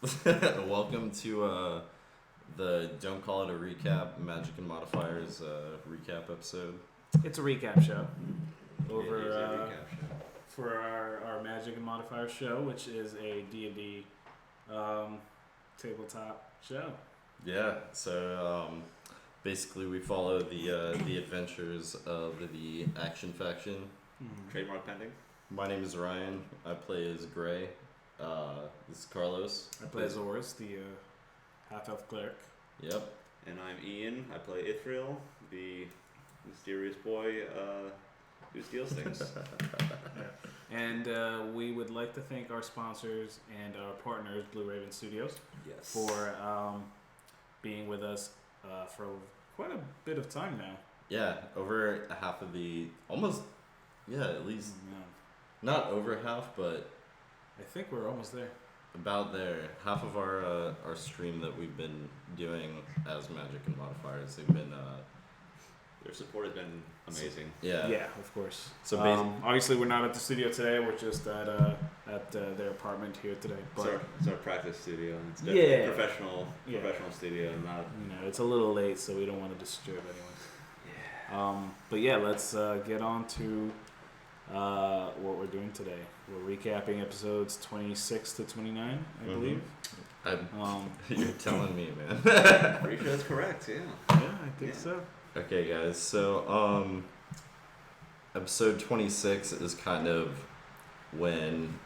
Welcome to the Don't Call It a Recap, Magic Modifiers recap episode. It's a recap show Recap show. For our Magic and Modifiers show, which is a D&D tabletop show. Yeah, so basically we follow the adventures of the Action Faction. Trademark pending. My name is Ryan. I play as Gray. This is Carlos. I play as Orys, the half-elf cleric. Yep. And I'm Ian. I play Ithryl, the mysterious boy who steals things. And we would like to thank our sponsors and our partners, Blue Raven Studios, Yes. for being with us for quite a bit of time now. Yeah, over half of the at least not over half, but I think we're almost there. about there. Half of our stream that we've been doing as Magic and Modifiers, they've been Their support has been amazing. yeah. Yeah, of course. So obviously we're not at the studio today. We're just at their apartment here today. But It's our practice studio. It's definitely Yeah. professional Yeah. studio, not. it's a little late, so we don't want to disturb anyone. Yeah. But yeah, let's get on to what we're doing today. We're recapping episodes 26 to 29, I believe. You're telling me, man. Pretty sure that's correct. Yeah. Yeah, I think so. Okay, guys. So episode 26 is kind of when,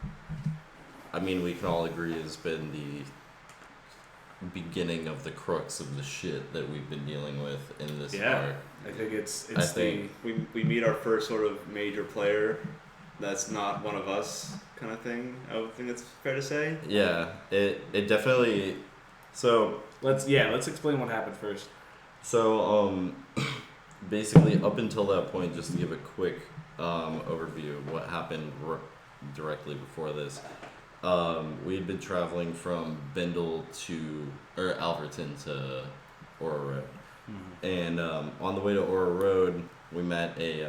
we can all agree has been the beginning of the crux of the shit that we've been dealing with in this arc. I think it's We meet our first sort of major player that's not one of us kind of thing. I would think that's fair to say. Yeah, it definitely. So let's explain what happened first. So basically, up until that point, just to give a quick overview of what happened directly before this, we had been traveling from Bindle or Alverton to Ora Road. And on the way to Ora Road, we met a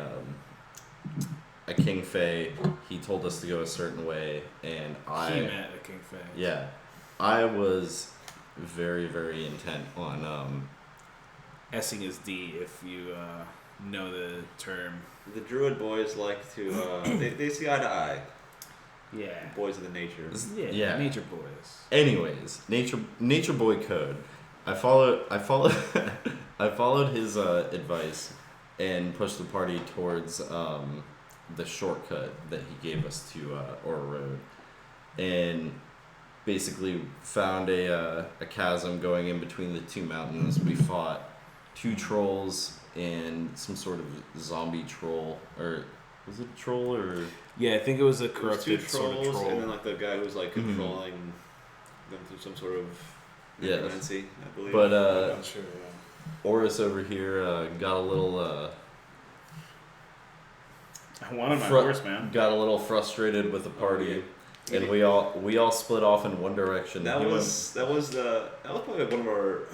King Fae. He told us to go a certain way, and He met a King Fae. Yeah, I was very, very intent on Essing is D, if you know the term. The Druid boys like to they see eye to eye. Yeah. Boys of the nature. Yeah. Nature boys. Anyways, nature boy code. I followed I followed his advice and pushed the party towards the shortcut that he gave us to Ora Road, and basically found a chasm going in between the two mountains. We fought 2 trolls and some sort of zombie troll, or was it a troll or? Yeah, I think it was a corrupted 2 trolls, sort of troll. and then like the guy who's like controlling them through some sort of necromancy, I believe. But I'm sure. Orys over here got a little. I wanted my horse, man. Got a little frustrated with the party, and we all split off in one direction. That was probably one of our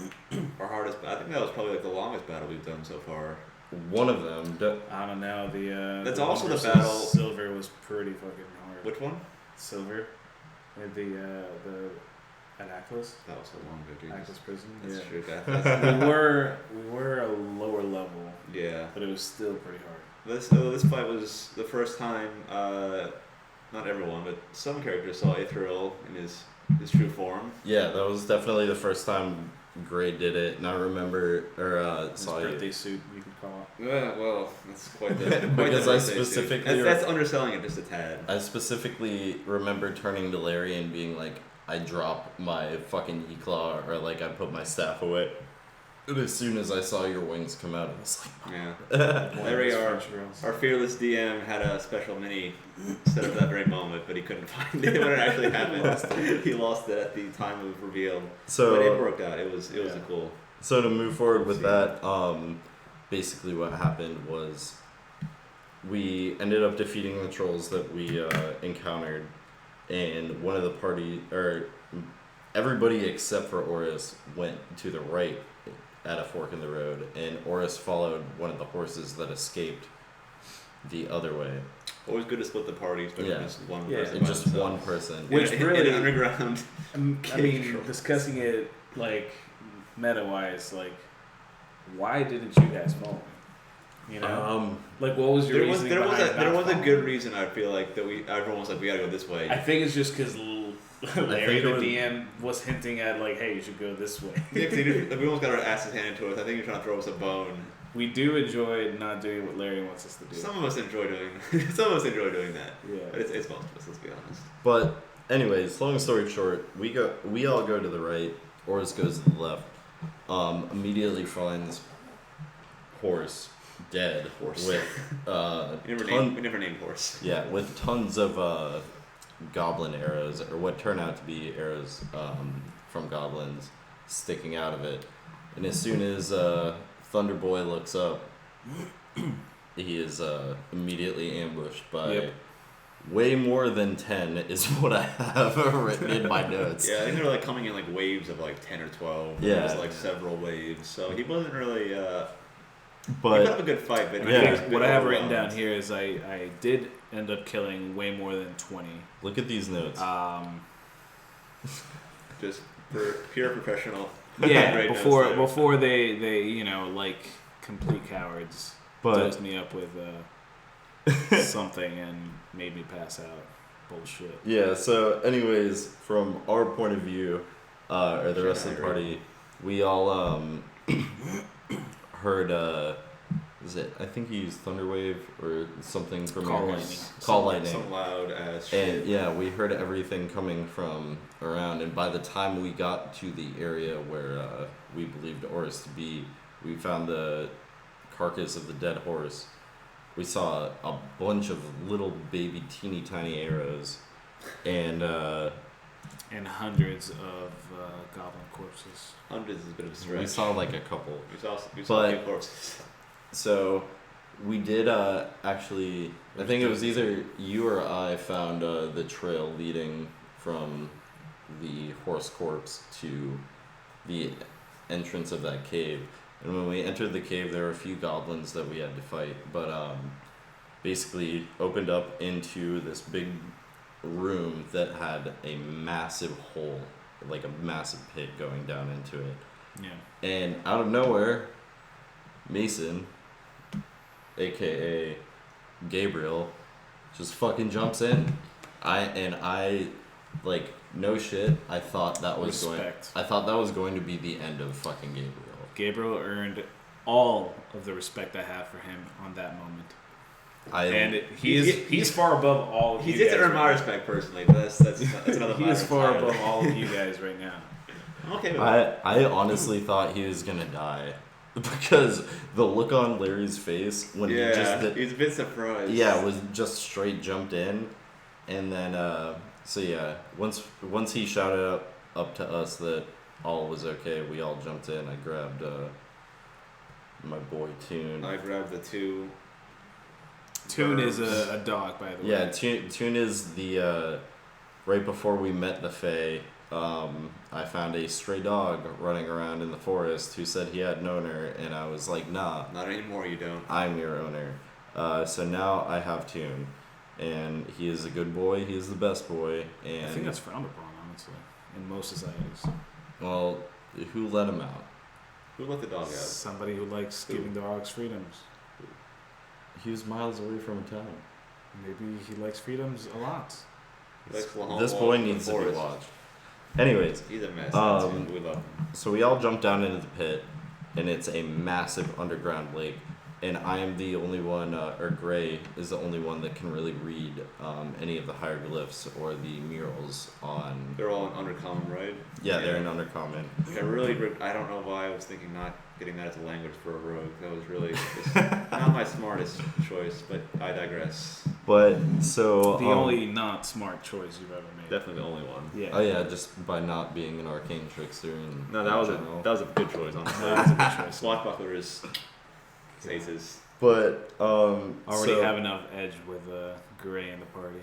hardest. I think that was probably like the longest battle we've done so far. One of them. I don't know. That's the also one the battle. Silver was pretty fucking hard. Which one? Silver. At at Aklos. That was so long ago, dude. Aklos prison. That's yeah. true. That's we were a lower level. Yeah. But it was still pretty hard. This fight was the first time. Not everyone, but some characters saw Ithryl in his true form. Yeah, that was definitely the first time Gray did it, and I remember saw his birthday suit, you could call it. Yeah, well, that's quite the because I birthday specifically suit. That's underselling it just a tad. I specifically remember turning to Larry and being like, I drop my fucking E-claw, or like I put my staff away. And as soon as I saw your wings come out, I was like, yeah. Larry, our fearless DM, had a special mini set up that very moment, but he couldn't find it when it actually happened. He lost it at the time of reveal. So, but it worked out. It was a cool. So to move forward with that, basically what happened was we ended up defeating the trolls that we encountered, and one of the party, or everybody except for Orys, went to the right at a fork in the road, and Orys followed one of the horses that escaped the other way. Always good to split the party, especially just one person. And just one person. Which really in an underground. I mean, discussing it like meta-wise, like why didn't you guys follow me? You know, like what was your reasoning there was a good following? reason. I feel like that everyone was like, we gotta go this way. I think it's just because Larry, the DM, was hinting at like, hey, you should go this way. Yeah, because everyone's got our asses handed to us. I think you're trying to throw us a bone. We do enjoy not doing what Larry wants us to do. Some of us enjoy doing. Some of us enjoy doing that. Yeah, but it's most of us. Let's be honest. But anyways, long story short, we all go to the right. Orys goes to the left. Immediately finds horse dead with we never named horse. Yeah, with tons of goblin arrows, or what turn out to be arrows from goblins sticking out of it. And as soon as Thunder Boy looks up, he is immediately ambushed by way more than 10 is what I have written in my notes. Yeah, I think they were like coming in like waves of like 10 or 12. Yeah. It was like several waves. So he wasn't really he but put up a good fight, but what I have written down here is I did end up killing way more than 20. look at these notes. Just for pure professional. Yeah, before they you know, like complete cowards dosed me up with something and made me pass out. Bullshit. Yeah, so anyways, from our point of view, or the rest of the party, we all heard I think he used Thunderwave or something from Call your- lightning. Call lightning. Some loud ass shit. And yeah, we heard everything coming from around, and by the time we got to the area where we believed Orys to be, we found the carcass of the dead horse. We saw a bunch of little baby teeny tiny arrows and hundreds of goblin corpses. Hundreds is a bit of a stretch. we saw like a couple. We saw a few corpses. So we did actually, I think it was either you or I found the trail leading from the horse corpse to the entrance of that cave. And when we entered the cave, there were a few goblins that we had to fight, but basically opened up into this big room that had a massive hole, like a massive pit going down into it. Yeah. And out of nowhere, Mason, aka Gabriel, just fucking jumps in. I like, no shit, I thought that was going to be the end of fucking Gabriel. Gabriel earned all of the respect I have for him on that moment. He's far above all of you guys. He did earn my respect personally, but that's another He is far above all of you guys right now. Okay. With I honestly thought he was gonna die because the look on Larry's face when he's a bit surprised. Yeah, was just straight jumped in, and then so yeah, once he shouted up to us that all was okay, we all jumped in. I grabbed my boy Toon. I grabbed the two. Toon is a dog, by the way. Yeah, Toon is the right before we met the Fae. I found a stray dog running around in the forest who said he had an owner, and I was like, nah. Not anymore, you don't. I'm your owner. So now I have Toon, and he is a good boy. He is the best boy. And I think that's frowned upon, honestly, in most societies. Well, who let him out? Who let the dog out? Somebody who likes giving dogs freedoms. He was miles away from town. Maybe he likes freedoms a lot. This boy needs to be watched. Anyways, he's a mess. We love him. So we all jump down into the pit, and it's a massive underground lake. And I am the only one, or Gray is the only one that can really read any of the hieroglyphs or the murals on. They're all in Undercommon, right? Yeah, they're in Undercommon. I don't know why I was thinking not getting that as a language for a rogue. That was really not my smartest choice, but I digress. But so the only not smart choice you've ever made. Definitely the only one. Yeah. Oh yeah, just by not being an arcane trickster. No, that was a good choice. Honestly, that was a good choice. Swashbuckler is aces. But already have enough edge with Gray in the party.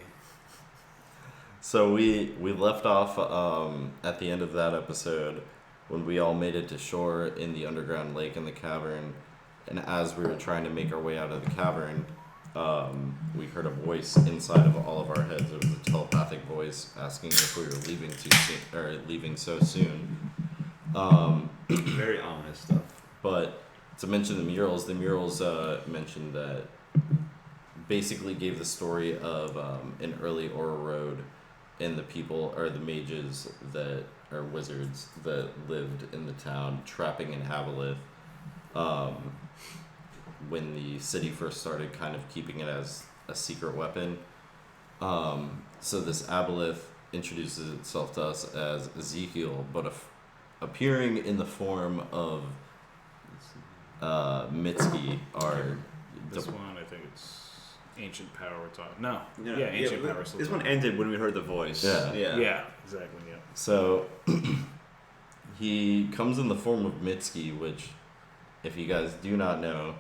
So we left off at the end of that episode when we all made it to shore in the underground lake in the cavern, and as we were trying to make our way out of the cavern, we heard a voice inside of all of our heads. It was a telepathic voice asking if we were leaving too soon or leaving so soon. Very ominous stuff. But to mention the murals mentioned that basically gave the story of an early Aura Road and the people or the mages that are wizards that lived in the town trapping an aboleth when the city first started kind of keeping it as a secret weapon. So this aboleth introduces itself to us as Ezekiel, but appearing in the form of Mitski, our... This one, I think it's Ancient Power we're talking. No. Yeah, Ancient Power. This one ended when we heard the voice. Yeah. Yeah, exactly, yeah. So, he comes in the form of Mitski, which, if you guys do not know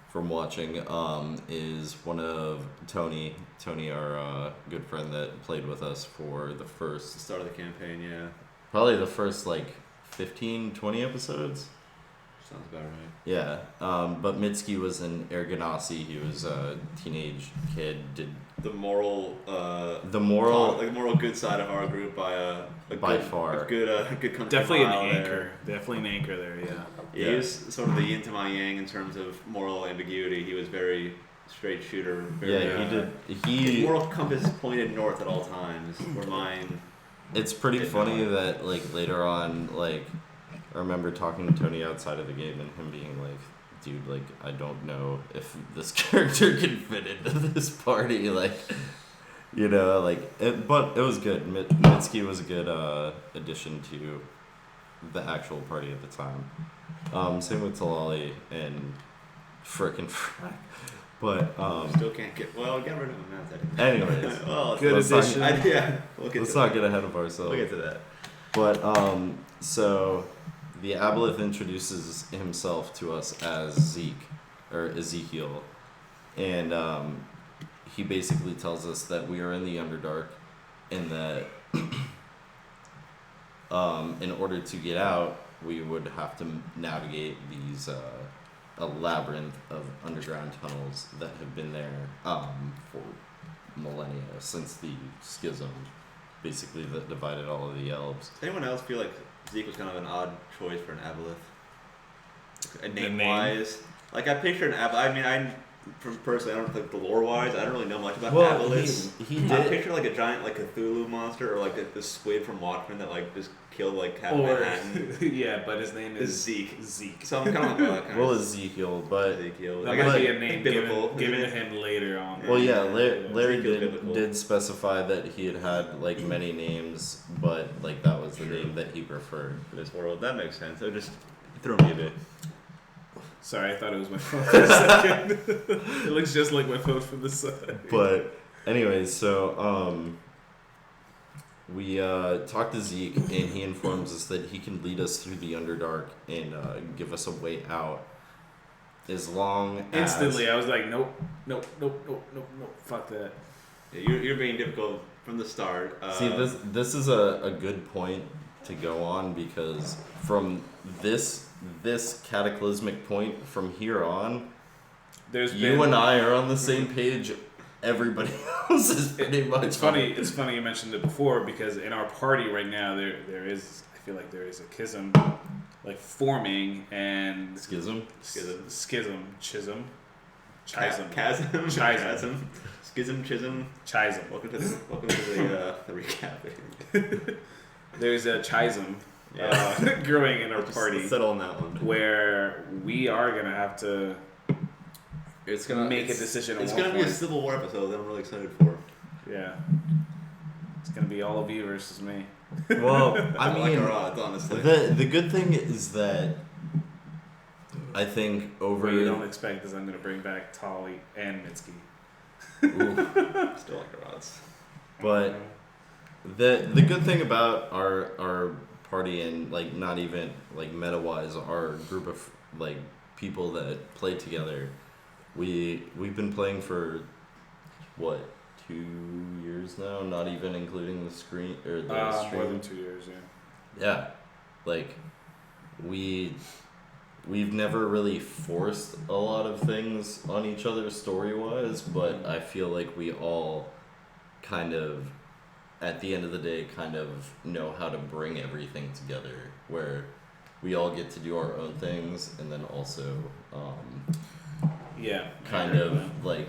from watching, is one of Tony, our good friend that played with us for the first... Start of the campaign, yeah. Probably the first, 15, 20 episodes? Sounds about right. Yeah, but Mitski was an Erganasi. He was a teenage kid. Did the moral good side of our group by far a good country definitely an mile anchor. Definitely an anchor there. Yeah. He was sort of the yin to my yang in terms of moral ambiguity. He was very straight shooter. His moral compass pointed north at all times. Where mine. It's pretty funny that later on I remember talking to Tony outside of the game and him being like, dude, I don't know if this character can fit into this party, but it was good. Mitski was a good addition to the actual party at the time. Same with Talali and frickin' Frack. But, still can't get, rid of him now. Anyways. Good addition. Let's not get ahead of ourselves. We'll get to that. But, so... The aboleth introduces himself to us as Ezekiel, and he basically tells us that we are in the Underdark, and that in order to get out, we would have to navigate these a labyrinth of underground tunnels that have been there for millennia, since the schism, basically, that divided all of the elves. Does anyone else feel like Zeke was kind of an odd choice for an aboleth? Name-wise. I picture an aboleth. Personally, I don't think the lore-wise, I don't really know much about aboleths. He did. I picture a giant Cthulhu monster or the squid from Watchmen that just killed half Manhattan. Yeah, but his name is Zeke. So I'm kind of Ezekiel, but that might be a name given to him later on. Well, yeah, Larry did specify that he had many names, but that was the name that he preferred for this world. That makes sense. So just threw me a bit. Sorry, I thought it was my phone for a second. It looks just like my phone from the side. But anyways, so we talked to Zeke, and he informs us that he can lead us through the Underdark and give us a way out. As long as... Instantly, I was like, nope, fuck that. Yeah, you're being difficult from the start. See, this is a good point to go on, because from this cataclysmic point from here on, you and I are on the same page. Everybody else is pretty much. It's funny you mentioned it before, because in our party right now there is, I feel like there is a schism forming, and schism, schism. Schism, welcome to the recap. There's a schism growing in our party. Let's settle on that one. Where we are gonna have to make a decision. It's gonna be a Civil War episode that I'm really excited for. Yeah, it's gonna be all of you versus me. Well, I mean, like our odds, honestly. The good thing is that I think over. What you don't expect is I'm gonna bring back Tali and Mitski. Still like our odds. But the good thing about our party, and not even meta wise, our group of people that play together, we've been playing for what, 2 years now, not even including the screen or the stream. More than 2 years, yeah. Yeah, we we've never really forced a lot of things on each other story-wise, but I feel like we all kind of, at the end of the day, kind of know how to bring everything together, where we all get to do our own things, and then also kind of like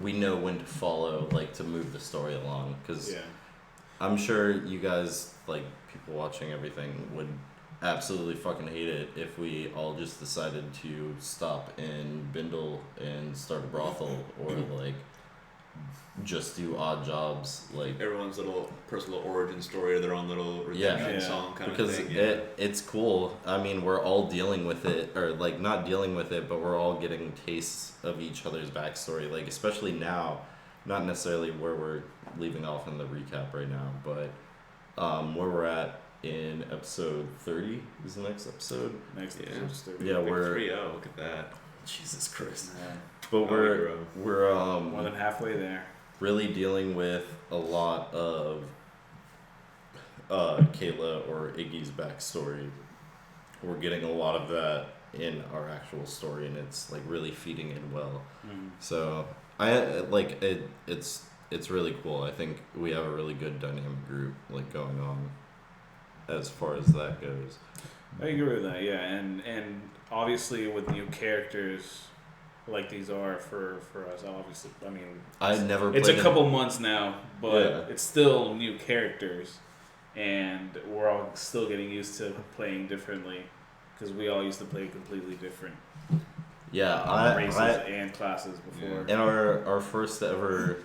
we know when to follow, like to move the story along, because I'm sure you guys, like people watching everything, would absolutely fucking hate it if we all just decided to stop in Bindle and start a brothel, or like just do odd jobs, like everyone's little personal origin story or their own little redemption song kind because of thing. It's cool. I mean, we're all dealing with it, or like not dealing with it, but we're all getting tastes of each other's backstory, like especially now, not necessarily where we're leaving off in the recap right now, but where we're at in episode 30 is the next episode. Next episode is 30. Yeah, we're 3-0, look at that. Jesus Christ. Yeah. But we're more than halfway there. Really dealing with a lot of Kayla or Iggy's backstory. We're getting a lot of that in our actual story, and it's like really feeding in well. So I like it. It's really cool. I think we have a really good dynamic group like going on as far as that goes. I agree with that. Yeah, and obviously with new characters like these are for us, obviously. I mean, I never played it's a couple months now, but Yeah. it's still new characters, and we're all still getting used to playing differently because we all used to play completely different races and classes before. In our first ever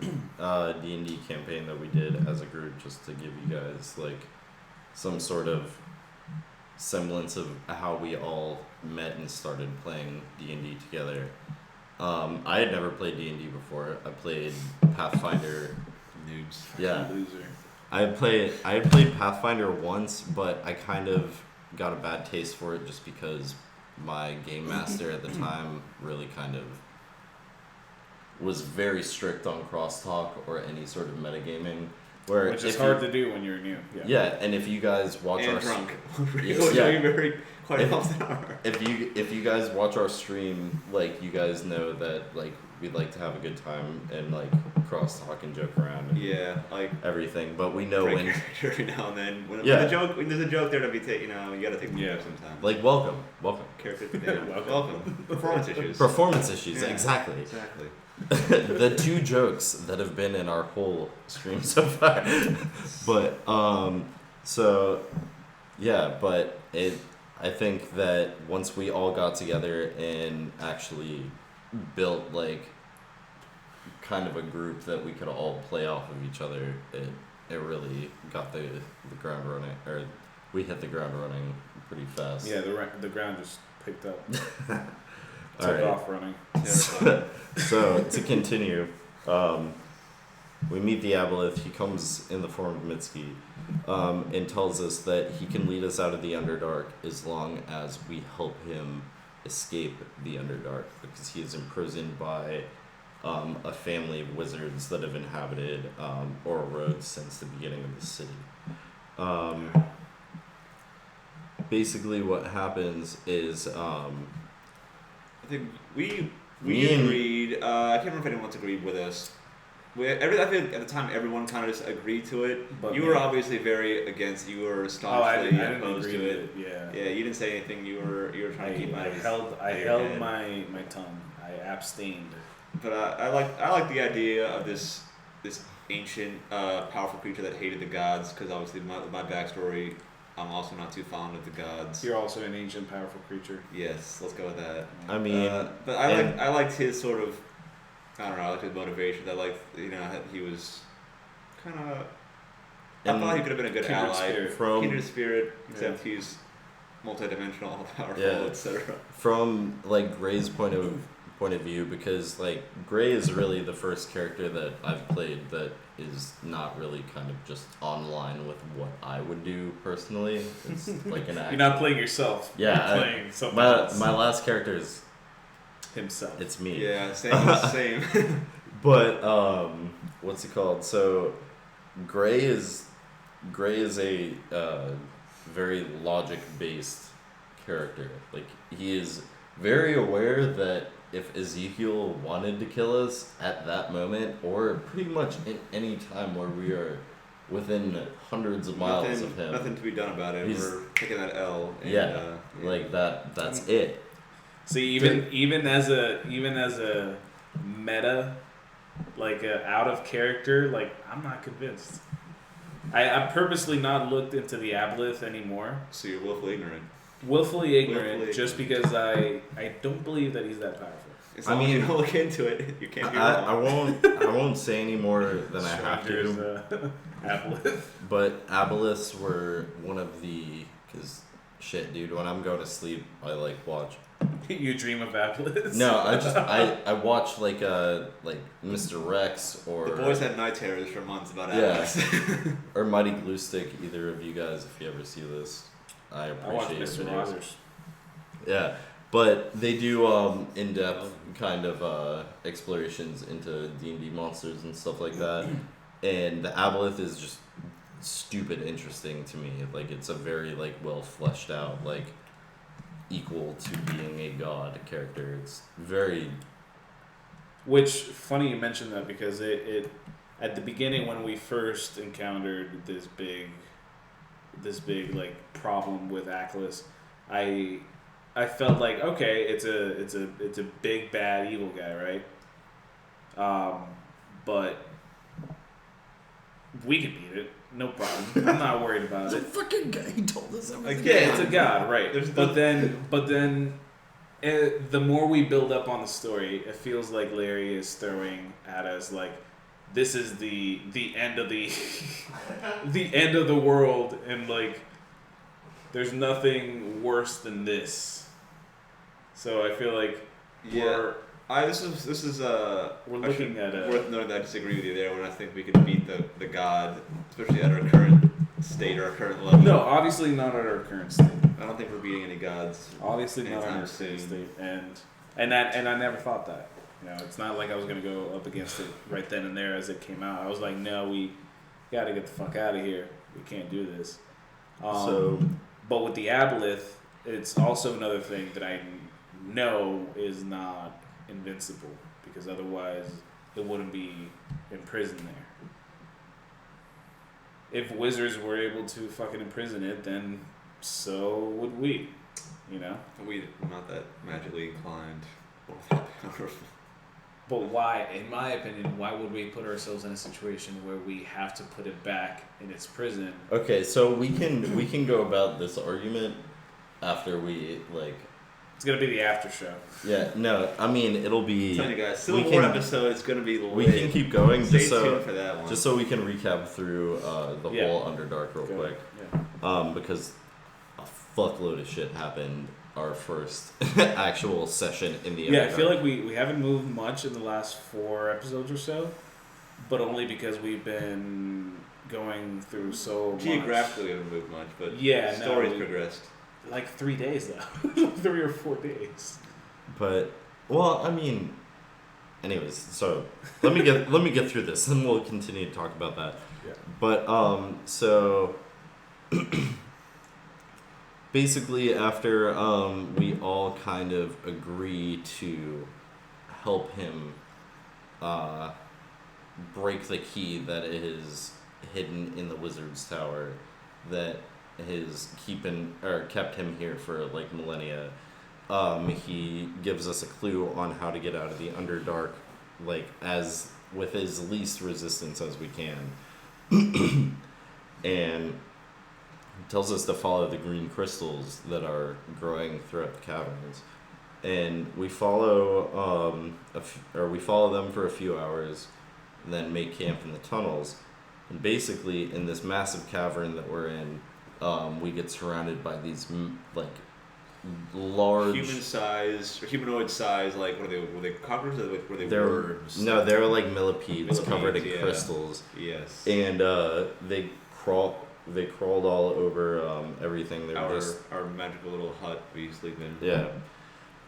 D&D campaign that we did as a group, just to give you guys like some sort of semblance of how we all met and started playing D&D together. I had never played D&D before. I played Pathfinder. Noobs. Yeah. Loser. I had played Pathfinder once, but I kind of got a bad taste for it just because my game master at the time really kind of was very strict on crosstalk or any sort of metagaming. Which is hard to do when you're new. Yeah, and if you guys watch and our drunk. If you guys watch our stream, like you guys know that like we'd like to have a good time and like crosstalk and joke around. And like everything, but we know when every now and then when there's a joke there to be taken. You gotta take the joke sometimes. Like welcome. Character, welcome. Performance issues. Exactly. Exactly. The two jokes that have been in our whole stream so far. But I think that once we all got together and actually built like kind of a group that we could all play off of each other, it really got the ground running, or we hit the ground running pretty fast. Yeah, the ground just picked up. Took off running. So to continue, we meet the Aboleth. He comes in the form of Mitski, and tells us that he can lead us out of the Underdark as long as we help him escape the Underdark, because he is imprisoned by a family of wizards that have inhabited Oral Road since the beginning of the city. Basically what happens is I think we agreed. I can't remember if anyone else agreed with us. I feel like at the time everyone kind of just agreed to it. But you were obviously very against. You were staunchly opposed to it. Yeah, you didn't say anything. You were trying to keep my. I held my tongue. I abstained. But I like the idea of this ancient powerful creature that hated the gods, because obviously my backstory. I'm also not too fond of the gods. You're also an ancient, powerful creature. Yes, let's go with that. I mean, but I liked his sort of, I don't know, I liked his motivations. I liked, he was kind of. I thought he could have been a good ally. Kindred spirit, except he's multidimensional, all powerful, etc. From like Gray's point of view, because like Gray is really the first character that I've played that is not really kind of just online with what I would do personally. It's like an act. You're not playing yourself. Yeah, you're playing someone else. My last character is himself. It's me. Yeah, same. But what's it called? So Gray is a very logic based character. Like he is very aware that if Ezekiel wanted to kill us at that moment, or pretty much in any time where we are within hundreds of miles of him, nothing to be done about it. We're taking that L. And, yeah, like that. That's it. See, even as a meta, like out of character, like I'm not convinced. I purposely not looked into the aboleth anymore. So you're willfully ignorant. Willfully ignorant, just because I don't believe that he's that powerful. As long as you don't look into it, you can't be wrong. I won't say any more than I have to. Aboleth. But aboleths were one of the, because shit, dude, when I'm going to sleep, I like watch. You dream of aboleths? No, I watch like Mr. Rex or. The boys had night terrors for months about aboleths. Or Mighty Glue Stick. Either of you guys, if you ever see this, I appreciate Mr. Rogers. Yeah, but they do in-depth kind of explorations into D&D monsters and stuff like that. And the aboleth is just stupid interesting to me. Like, it's a very like well fleshed out, like equal to being a god character. It's very. Which funny you mentioned that, because it at the beginning when we first encountered this big like problem with Aklis, I felt like, okay, it's a big bad evil guy, right? But we can beat it, no problem. I'm not worried about it. It's a fucking guy. He told us everything. Yeah, it's a god, right? But then, the more we build up on the story, it feels like Larry is throwing at us like, this is the end of the the end of the world, and like there's nothing worse than this. So I feel like we're looking at worth noting that I disagree with you there when I think we can beat the god, especially at our current state or our current level. No, obviously not at our current state. I don't think we're beating any gods. Obviously not at our current state, and I never thought that. You know, it's not like I was gonna go up against it right then and there as it came out. I was like, no, we gotta get the fuck out of here. We can't do this. But with the aboleth, it's also another thing that I know is not invincible, because otherwise it wouldn't be imprisoned there. If wizards were able to fucking imprison it, then so would we. You know? We're not that magically inclined or that powerful. But why, in my opinion, why would we put ourselves in a situation where we have to put it back in its prison? Okay, so we can go about this argument after we like. It's gonna be the after show. Yeah, no, I mean it'll be. I'm telling you guys, Civil War episode is gonna be lit. We can keep going Stay tuned for that one. Just so we can recap through the whole Underdark real quick. Yeah. Because a fuckload of shit happened our first actual session in the Underdark. I feel like we haven't moved much in the last 4 episodes or so, but only because we've been going through so much. Geographically we haven't moved much, but stories progressed. Like 3 days though. 3 or 4 days. But well, I mean, anyways, so let me get through this, and we'll continue to talk about that. Yeah. But so basically, after we all kind of agree to help him break the key that is hidden in the wizard's tower, that has kept him here for like millennia. He gives us a clue on how to get out of the Underdark, like as with as least resistance as we can, and tells us to follow the green crystals that are growing throughout the caverns, and we follow we follow them for a few hours, and then make camp in the tunnels. And basically, in this massive cavern that we're in, we get surrounded by these like large humanoid size, like were they cockroaches or were they worms? No, they were like millipedes covered in crystals. Yes. And they crawled all over everything. They were our magical little hut we sleep in. Yeah.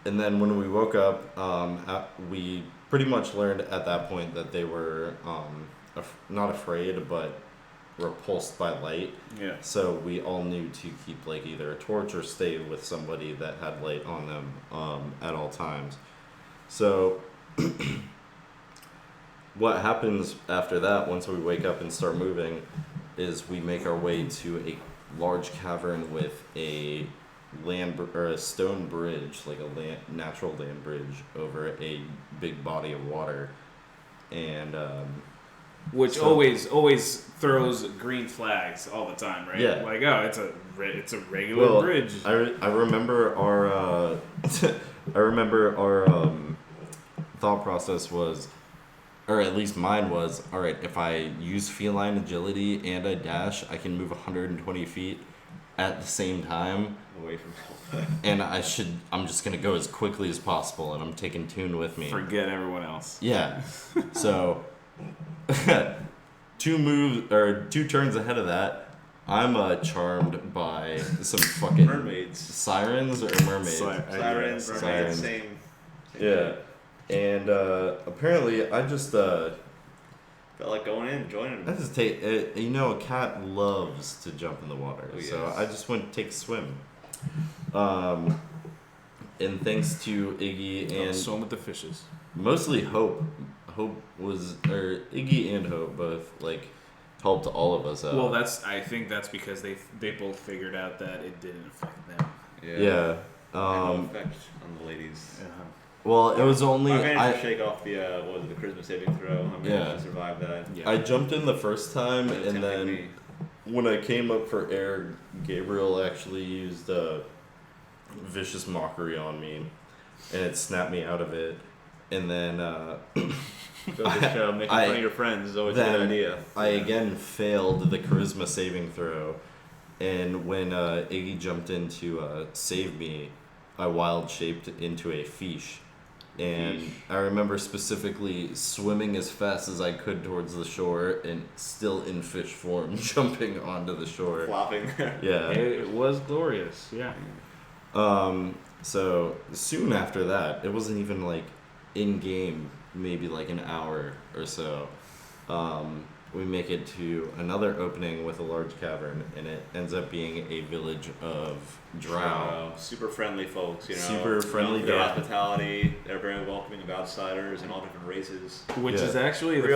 And then when we woke up, we pretty much learned at that point that they were not afraid, but repulsed by light. Yeah. So we all knew to keep like either a torch or stay with somebody that had light on them at all times. So what happens after that, once we wake up and start moving, is we make our way to a large cavern with a a stone bridge, like a natural land bridge over a big body of water, and which always throws green flags all the time, right? Yeah. Like, oh, it's a regular bridge. I remember our thought process was, or at least mine was, all right, if I use feline agility and I dash, I can move 120 feet at the same time away from help. And I'm just gonna go as quickly as possible, and I'm taking Toon with me. Forget everyone else. Yeah. So 2 turns ahead of that, I'm charmed by some fucking mermaids, sirens or mermaids. Sirens, mermaids, same yeah. And apparently, I just felt like going in, joining. I just take a cat loves to jump in the water, so I just went to take a swim. And thanks to Iggy and swim with the fishes. Mostly Hope. Iggy and Hope both helped all of us out. Well, I think that's because they both figured out that it didn't affect them. Yeah. No effect on the ladies. Uh-huh. Well, it was only I managed to shake off the the charisma saving throw. I managed to survive that. Yeah. I jumped in the first time, and then when I came up for air, Gabriel actually used vicious mockery on me, and it snapped me out of it. And then making fun of your friends is always a good idea. I again failed the charisma saving throw, and when Iggy jumped in to save me, I wild shaped into a fish. And I remember specifically swimming as fast as I could towards the shore and still in fish form jumping onto the shore. Flopping. Yeah. It was glorious, yeah. So soon after that, it wasn't even in game, maybe an hour or so. We make it to another opening with a large cavern, and it ends up being a village of drow. Super friendly folks, Super friendly. Their hospitality. They're very welcoming of outsiders and all different races. Which is actually the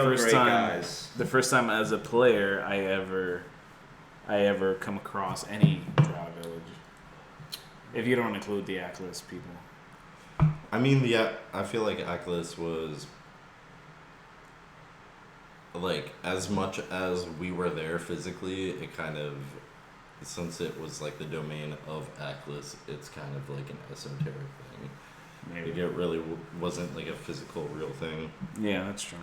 first time as a player I ever come across any drow village. If you don't include the Aklis people. I mean, I feel like Aklis was as much as we were there physically, it kind of, since it was the domain of Aklis, it's kind of an esoteric thing. Maybe it really wasn't a physical, real thing. Yeah, that's true.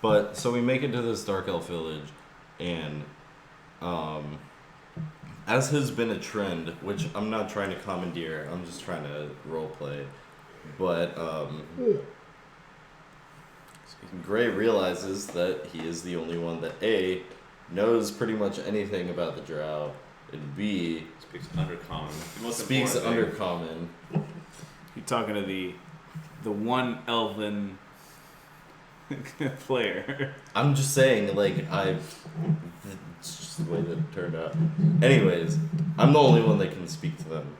But so we make it to this dark elf village, and as has been a trend, which I'm not trying to commandeer, I'm just trying to roleplay, but Gray realizes that he is the only one that A, knows pretty much anything about the drow, and B, speaks undercommon. Speaks undercommon. You're talking to the one elven player. I'm just saying, it's just the way that it turned out. Anyways, I'm the only one that can speak to them.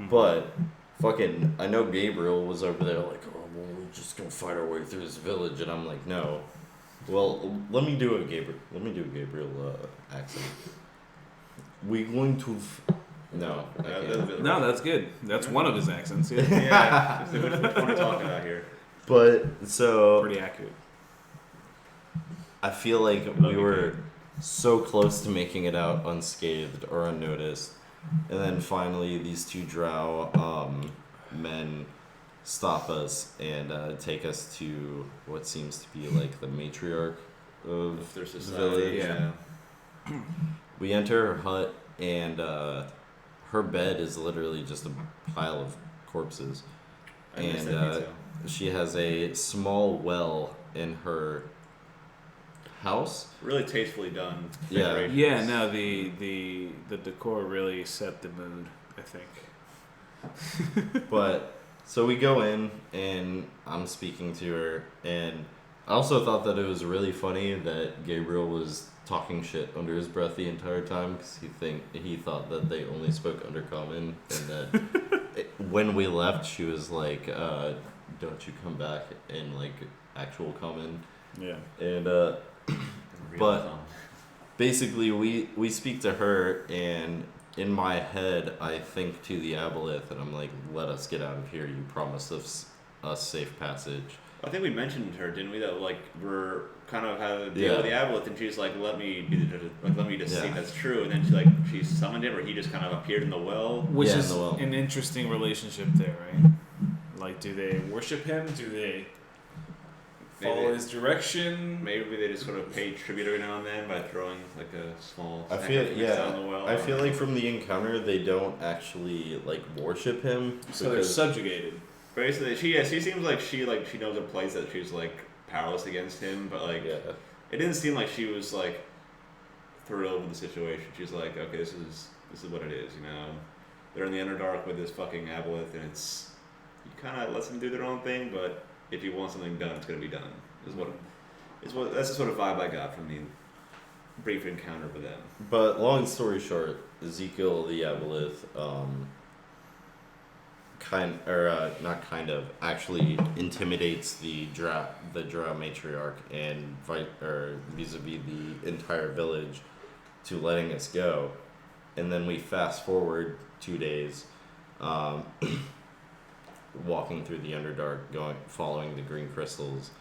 But, I know Gabriel was over there we're just gonna fight our way through this village, and I'm like, no. Well, let me do a Gabriel accent. We going to... No, I can't. No, that's good. That's one of his accents. Yeah. Yeah, which one are we talking about here? But, so... Pretty accurate. I feel like we were so close to making it out unscathed or unnoticed. And then finally, these 2 drow men stop us and take us to what seems to be the matriarch of their the society. village. Yeah. We enter her hut, and her bed is literally just a pile of corpses. And she has a small well in her house. Really tastefully done. Yeah. Yeah, no, the decor really set the mood, I think. But so we go in, and I'm speaking to her, and I also thought that it was really funny that Gabriel was talking shit under his breath the entire time because he thought that they only spoke Undercommon, and that when we left, she was like, "Don't you come back in like actual common?" Yeah. And but basically, we speak to her, and in my head, I think to the Aboleth, and I'm like, "Let us get out of here. You promised us safe passage." I think we mentioned her, didn't we? That like we're kind of having a deal with the Aboleth, and she's like, "Let me just see if that's true." And then she summoned him, or he just kind of appeared in the well. Which is an interesting relationship there, right? Like, do they worship him? Do they follow his direction? Maybe they just sort of pay tribute every now and then by throwing like a small. I feel down the well. I feel like from the encounter they don't actually like worship him. So they're subjugated. Basically, she seems like she knows a place that she's like powerless against him, but like it didn't seem like she was like thrilled with the situation. She's like, okay, this is what it is, you know. They're in the Underdark with this fucking Aboleth, and it's you kind of let them do their own thing, but if you want something done, it's gonna be done. That's the sort of vibe I got from the brief encounter with them. But long story short, Ezekiel the Aboleth, actually intimidates the Drow matriarch and vis-a-vis the entire village to letting us go. And then we fast forward 2 days, walking through the Underdark, following the green crystals,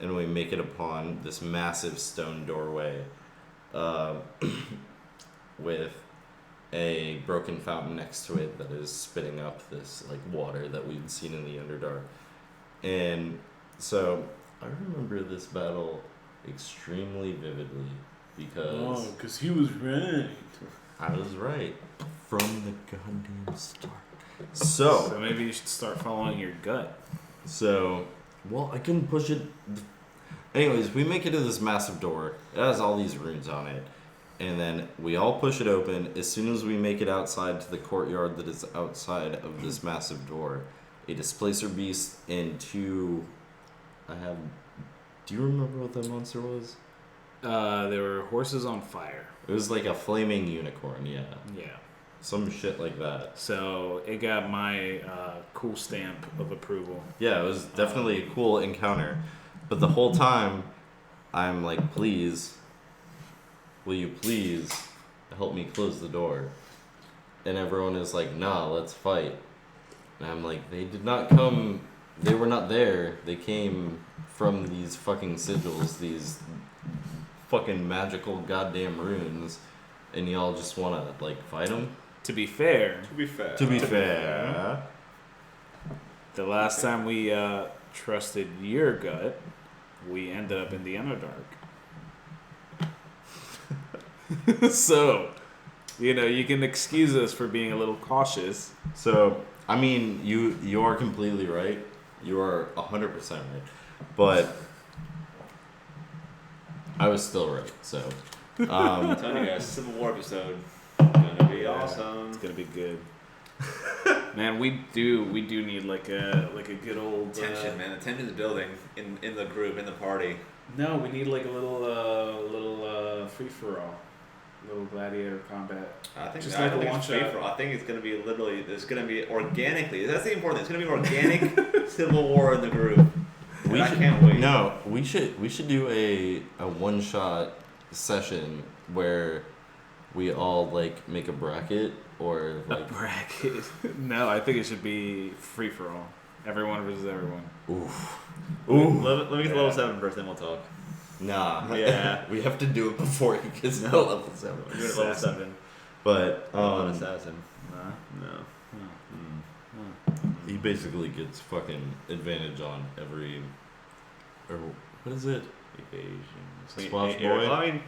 and we make it upon this massive stone doorway with a broken fountain next to it that is spitting up this like water that we'd seen in the Underdark. And so I remember this battle extremely vividly because he was right. I was right from the goddamn start. So maybe you should start following your gut. So, well, I can push it. Anyways, we make it to this massive door. It has all these runes on it. And then we all push it open. As soon as we make it outside to the courtyard that is outside of this massive door, a displacer beast and two... Do you remember what that monster was? There were horses on fire. It was like a flaming unicorn, yeah. Yeah. Some shit like that. So it got my cool stamp of approval. Yeah, it was definitely a cool encounter. But the whole time, I'm like, please, will you please help me close the door? And everyone is like, nah, let's fight. And I'm like, they did not come, they were not there. They came from these fucking sigils, these fucking magical goddamn runes. And y'all just want to, like, fight them? To be fair, the last time we trusted your gut, we ended up in the Underdark. So, you can excuse us for being a little cautious. So, I mean, you are completely right. You are 100% right. But I was still right, so... I'm telling you guys, Civil War episode gonna be awesome. It's gonna be good. Man, we do need like a good old tension, man. The tension's building in the group, in the party. No, we need like a little free for all, little gladiator combat. I think just like a one shot. I think it's gonna be literally. There's gonna be organically. That's the important thing. It's gonna be organic Civil War in the group. I can't wait. No, we should do a one shot session where we all like make a bracket or like a bracket. No, I think it should be free for all. Everyone versus everyone. Oof. Ooh. Let me get to level 7 first, then we'll talk. Nah. Yeah. We have to do it before he gets to level 7. We're doing it level 7. But an assassin. No. He basically gets fucking advantage on every or what is it? Evasion. Squash boy. Well, I mean,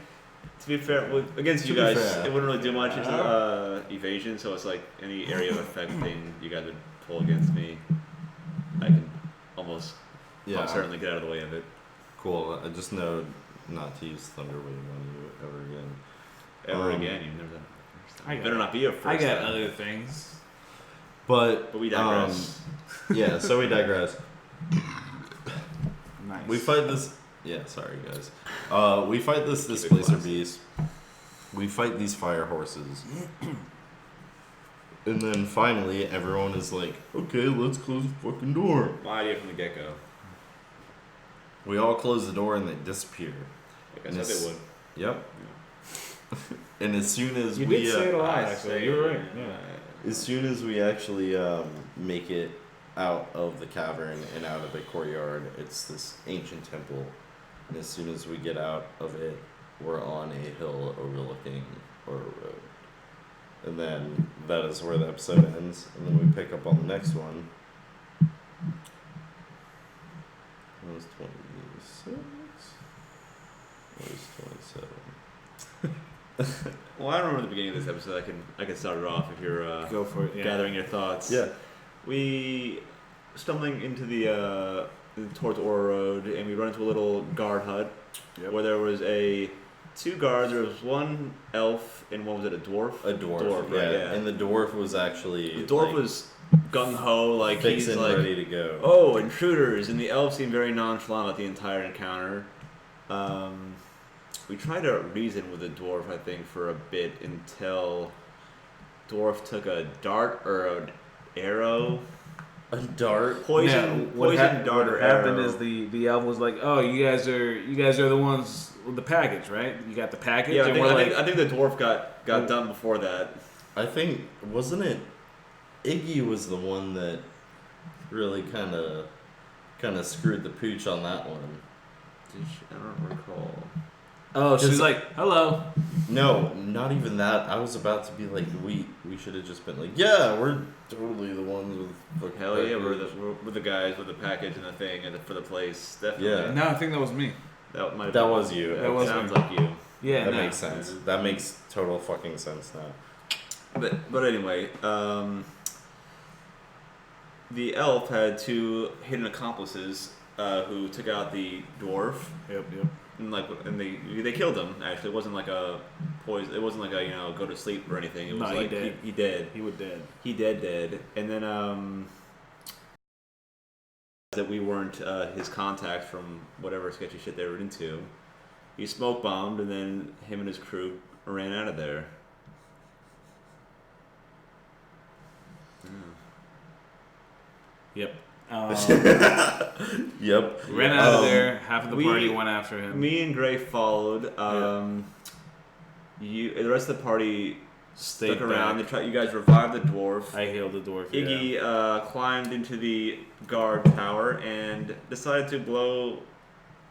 to be fair, against you guys, it wouldn't really do much into evasion, so it's like any area of effect thing you guys would pull against me, I can almost certainly get out of the way of it. Cool. I just know not to use Thunder Wave on you ever again. Ever again? You've never done it. Better not be your first. I got other things. But we digress. So we digress. Nice. We fight this. Yeah, sorry guys. We fight this displacer beast. We fight these fire horses. And then finally, everyone is like, okay, let's close the fucking door. My idea from the get-go. We all close the door and they disappear. Like I said they would. Yep. Yeah. And as soon as you we... did say it a lot, actually. You're right. Yeah. As soon as we actually make it out of the cavern and out of the courtyard, it's this ancient temple. And as soon as we get out of it, we're on a hill overlooking a road. And then that is where the episode ends. And then we pick up on the next one. That was 26? That was 27. Well, I don't remember the beginning of this episode. I can start it off if you're go for it. Yeah. Gathering your thoughts. Yeah. We stumbling into the towards Ora Road, and we run into a little guard hut where there was two guards. There was one elf and one was it a dwarf? A dwarf, right, yeah. And the dwarf was actually the dwarf was gung ho, like he's like ready to go. Oh, intruders! And the elf seemed very nonchalant about the entire encounter. We tried to reason with the dwarf, I think, for a bit until dwarf took a dart or an arrow. A dart? Poison dart or what happened arrow. is the elf was like, "Oh, you guys are the ones with the package, right? You got the package." Yeah, and I think the dwarf got done before that. I think, wasn't it Iggy was the one that really kind of screwed the pooch on that one. I don't recall. Oh, she's like, "Hello." No, not even that. I was about to be like, we should have just been like, yeah, we're totally the ones with. Hell yeah, we're the guys with the package and the thing for the place. Definitely. Yeah. No, I think that was me. That was you. That was sounds like you. Yeah, that makes sense. That makes total fucking sense now. But anyway, the elf had two hidden accomplices who took out the dwarf. Yep. And they killed him. Actually, it wasn't like a poison. It wasn't like a go to sleep or anything. It was like he dead. He was dead. He dead. And then that we weren't his contact from whatever sketchy shit they were into. He smoke bombed, and then him and his crew ran out of there. Yep. Yep. Ran out of there. Half of the party went after him. Me and Gray followed. The rest of the party stuck around. You guys revived the dwarf. I healed the dwarf. Iggy climbed into the guard tower and decided to blow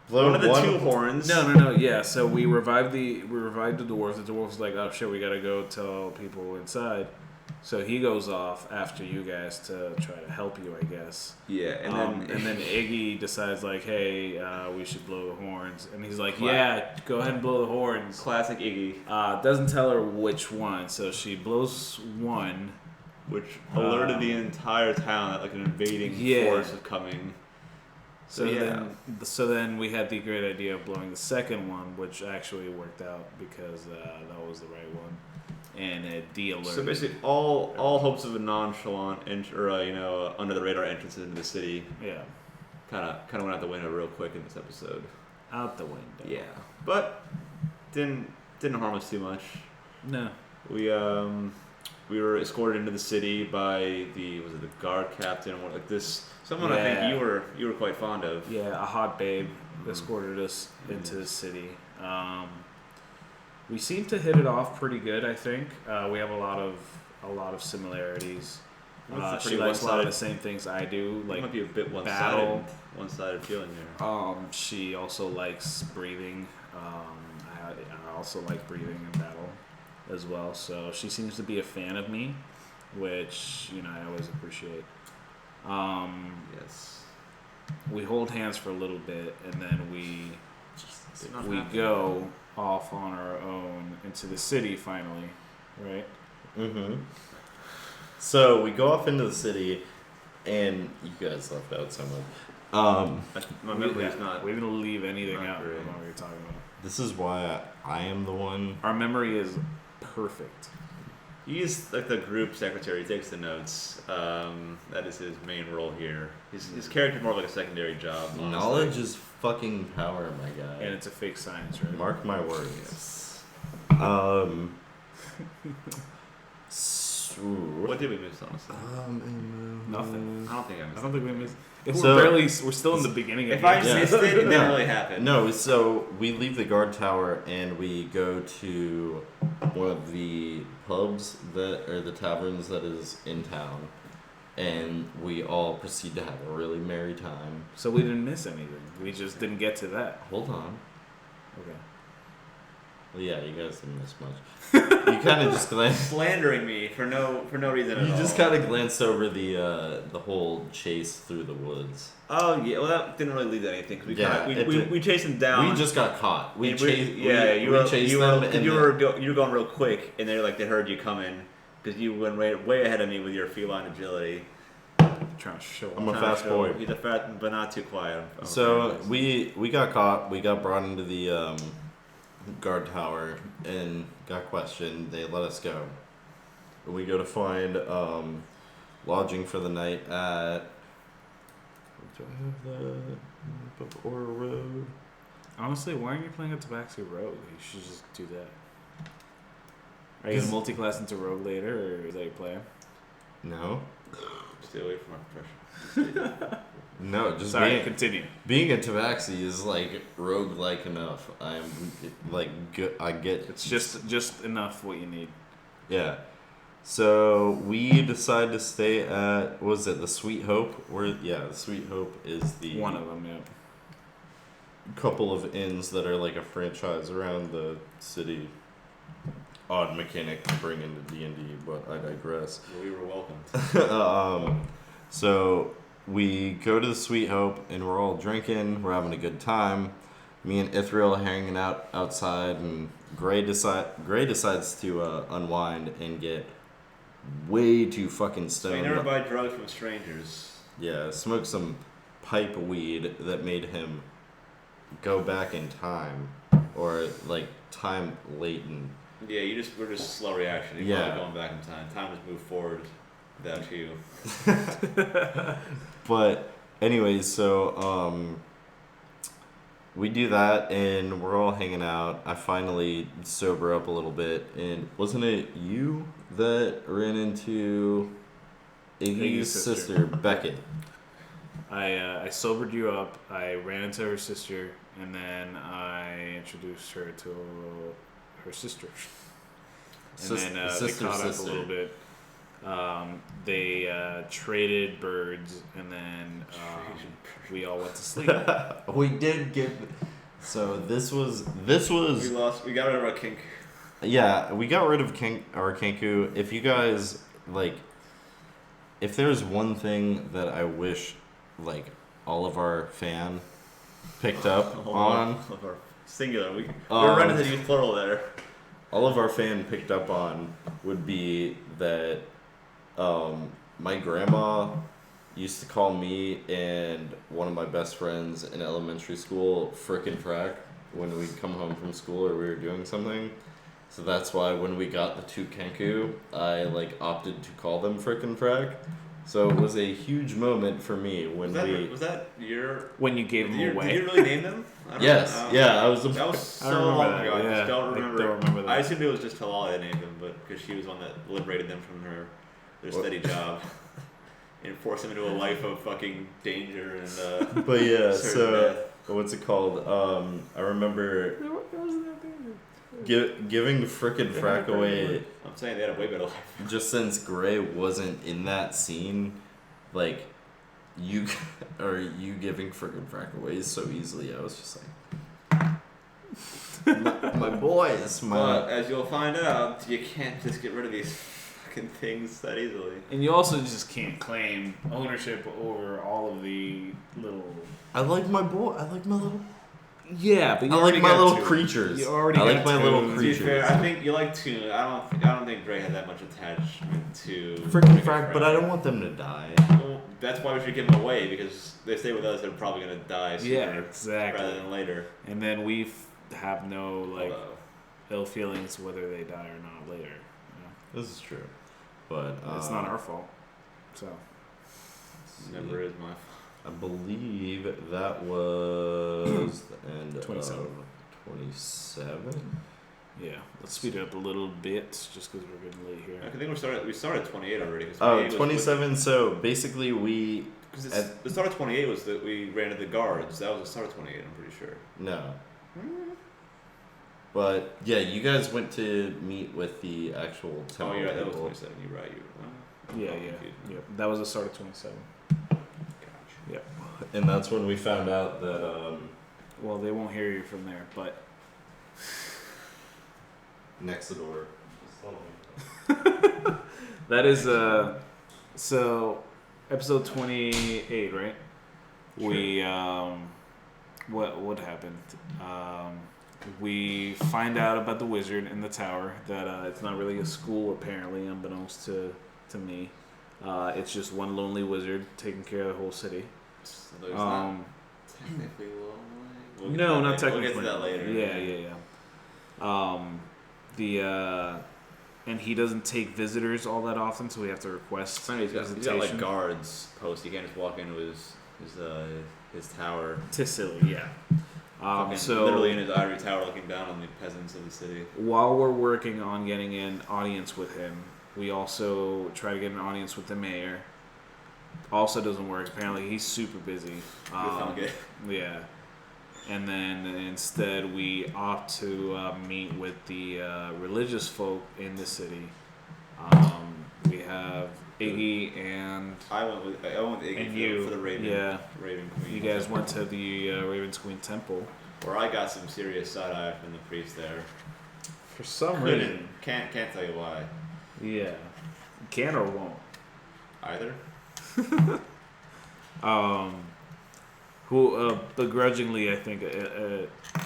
one of the two horns. No. Yeah. So we revived the dwarf. The dwarf was like, "Oh shit, we gotta go tell people inside." So he goes off after you guys to try to help you, I guess. Yeah, and then Iggy decides like, "Hey, we should blow the horns," and he's like, "Yeah, go ahead and blow the horns." Classic Iggy. Doesn't tell her which one, so she blows one, which alerted the entire town that like an invading force was coming. So then we had the great idea of blowing the second one, which actually worked out because that was the right one. And a de-alert. So basically, all hopes of a nonchalant under the radar entrance into the city, kind of went out the window real quick in this episode. Out the window. Yeah, but didn't harm us too much. No. We were escorted into the city by the guard captain or like this someone I think you were quite fond of. Yeah, a hot babe escorted us into the city. We seem to hit it off pretty good, I think. We have a lot of similarities. She likes a lot of the same things I do, like might be a bit one-sided feeling there. She also likes breathing. I also like breathing in battle as well. So she seems to be a fan of me, which I always appreciate. Yes. We hold hands for a little bit, and then we go off on our own into the city finally, right? Mm-hmm. So we go off into the city, and you guys left out someone. My memory is not. We didn't leave anything out great. from what we were talking about. This is why I am the one. Our memory is perfect. He's like the group secretary. He takes the notes. That is his main role here. His character's more like a secondary job. Honestly. Knowledge is fucking power, my guy. And it's a fake science, right? Mark my words. Yes. What did we miss, honestly? Nothing. I don't think I missed. I don't think we missed. We're still in the beginning. If I missed it, it didn't really happen. No, so we leave the guard tower and we go to one of the pubs or the taverns that is in town, and we all proceed to have a really merry time. So we didn't miss anything. We just didn't get to that. Hold on. Okay. Well, yeah, you guys didn't miss much. You kind of just glanced. Slandering me for no reason at all. You just kind of glanced over the whole chase through the woods. Oh yeah, well that didn't really lead to anything. Cause we chased them down. We just got caught. You were going real quick, and they heard you coming because you went way ahead of me with your feline agility. Trying to show. I'm a fast boy. He's a fast, but not too quiet. So we got caught. We got brought into the guard tower and got questioned. They let us go. We go to find lodging for the night at. Do I have that? Or Road? Honestly, why aren't you playing a tabaxi rogue? You should just do that. Are you gonna multi-class into rogue later, or is that your plan? No. Stay away from my profession. No, just continue. Being a tabaxi is like rogue-like enough. I'm like good. I get it's just enough what you need. Yeah. So we decide to stay at was it the Sweet Hope? The Sweet Hope is the one of them. Yeah. Couple of inns that are like a franchise around the city. Odd mechanic to bring into D&D, but I digress. Well, we were welcome. So we go to the Sweet Hope and we're all drinking. We're having a good time. Me and Ithryl hanging out outside, and Gray decides to unwind and get way too fucking stoned. So you never buy drugs from strangers. Yeah, smoked some pipe weed that made him go back in time, or like time latent. Yeah, we're just slow reaction. You're probably going back in time. Time just moved forward without you. But anyways, so we do that and we're all hanging out. I finally sober up a little bit, and wasn't it you that ran into Iggy's sister Beckett? I sobered you up. I ran into her sister, and then I introduced her to her sister. And then they caught up a little bit. They traded birds, and then we all went to sleep. We did give. So this was. We got rid of our kink. Yeah, we got rid of our kinku. If you guys like, if there's one thing that I wish, like, all of our fan picked up on. Singular. We're running the youth plural there. All of our fan picked up on would be that my grandma used to call me and one of my best friends in elementary school frickin' frack when we'd come home from school or we were doing something. So that's why when we got the two kenku, I opted to call them frickin' frack. So it was a huge moment for me when Was that your... When you gave them away? Did you really name them? Yes. I was... That was so long ago. I just don't remember. That. I assumed it was just Talal that named them, but because she was one that liberated them from their steady job and forced them into a life of fucking danger and But yeah, so death. What's it called? I remember giving the frickin' frack away. I'm saying they had a way better life. Just since Gray wasn't in that scene, you giving frickin' frack away so easily, I was just like, my boys. But as you'll find out, you can't just get rid of these fucking things that easily. And you also just can't claim ownership over all of the little... I like my boy. I like my little... Yeah, but I like my little creatures. You already I like my little To be creatures. fair, I think you like Toon. I don't think Gray had that much attachment to Frickin' frack, but I don't want them to die. Well, that's why we should give them away, because if they stay with us, they're probably gonna die sooner Yeah, exactly. rather than later. And then we have no ill feelings whether they die or not later. This is true, but it's not our fault. So never is my fault. I believe that was the end 27. of 27. yeah, let's speed it up a little bit just because we're getting late here. I think we started 28 already. Oh, 27. So basically, because the start of 28 was that we ran into the guards. That was the start of 28. I'm pretty sure. no. But yeah, you guys went to meet with the actual temple. Oh, you're right. That was people. 27. You're right. Yeah. That was the start of 27. Gotcha. Yeah. And that's when we found out that Well, they won't hear you from there, but next door. that is so episode 28, right? Sure. We what happened? We find out about the wizard in the tower that it's not really a school apparently, unbeknownst to me. It's just one lonely wizard taking care of the whole city. So there's not technically lonely. No, not technically. We'll get to that later. Yeah. And he doesn't take visitors all that often, so we have to request. He's got like guards post. You can't just walk into his tower. Tis silly, yeah. So literally in his ivory tower, looking down on the peasants of the city. While we're working on getting an audience with him, we also try to get an audience with the mayor. Also doesn't work. Apparently, he's super busy. Yeah. And then instead, we opt to meet with the religious folk in the city. We have Iggy and I went with Iggy for the Raven. Yeah. Raven Queen. You guys went to the Raven's Queen Temple. Where I got some serious side eye from the priest there. For some reason. Can't tell you why. Yeah. Can or won't. Either. Who begrudgingly, I think,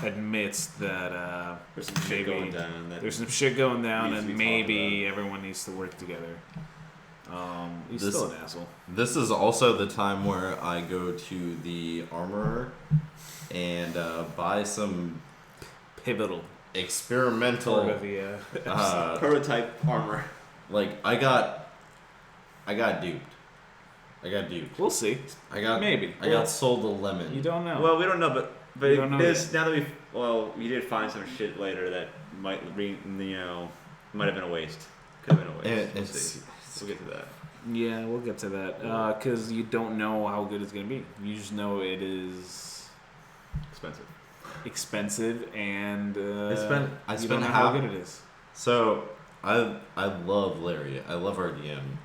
admits that there's some shit going down. There's some shit going down, and maybe everyone needs to work together. He's still an asshole. This is also the time where I go to the armorer and buy some pivotal experimental prototype armor. Like I got duped. We'll see. I got sold a lemon. You don't know. Well, we don't know, but don't know now that we did find some shit later that might might have been a waste. Could have been a waste. We'll get to that. Yeah, we'll get to that. Because you don't know how good it's gonna be. You just know it is expensive, and I you don't know how good it is. So I love Larry. I love our DM.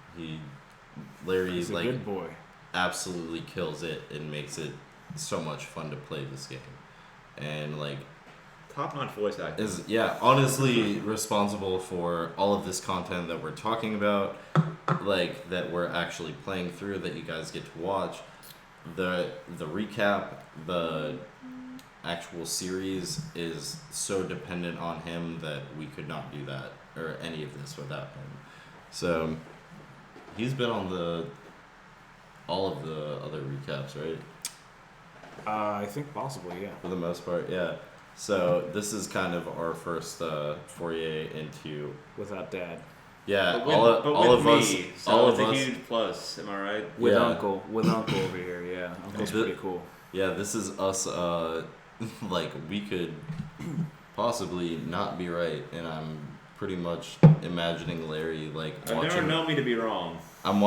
Larry's He's a good boy. Absolutely kills it and makes it so much fun to play this game. And like top-notch voice acting is honestly responsible for all of this content that we're talking about, like that we're actually playing through that you guys get to watch. The recap, the actual series is so dependent on him that we could not do that or any of this without him. So he's been on all of the other recaps, right? I think possibly, yeah. For the most part, yeah. So this is kind of our first foray into without Dad. Yeah, all of us. It's a huge plus. Am I right? With Uncle over here, yeah. Uncle's pretty cool. Yeah, this is us. Like we could possibly not be right, and I'm pretty much imagining Larry like. I've never known me to be wrong. I'm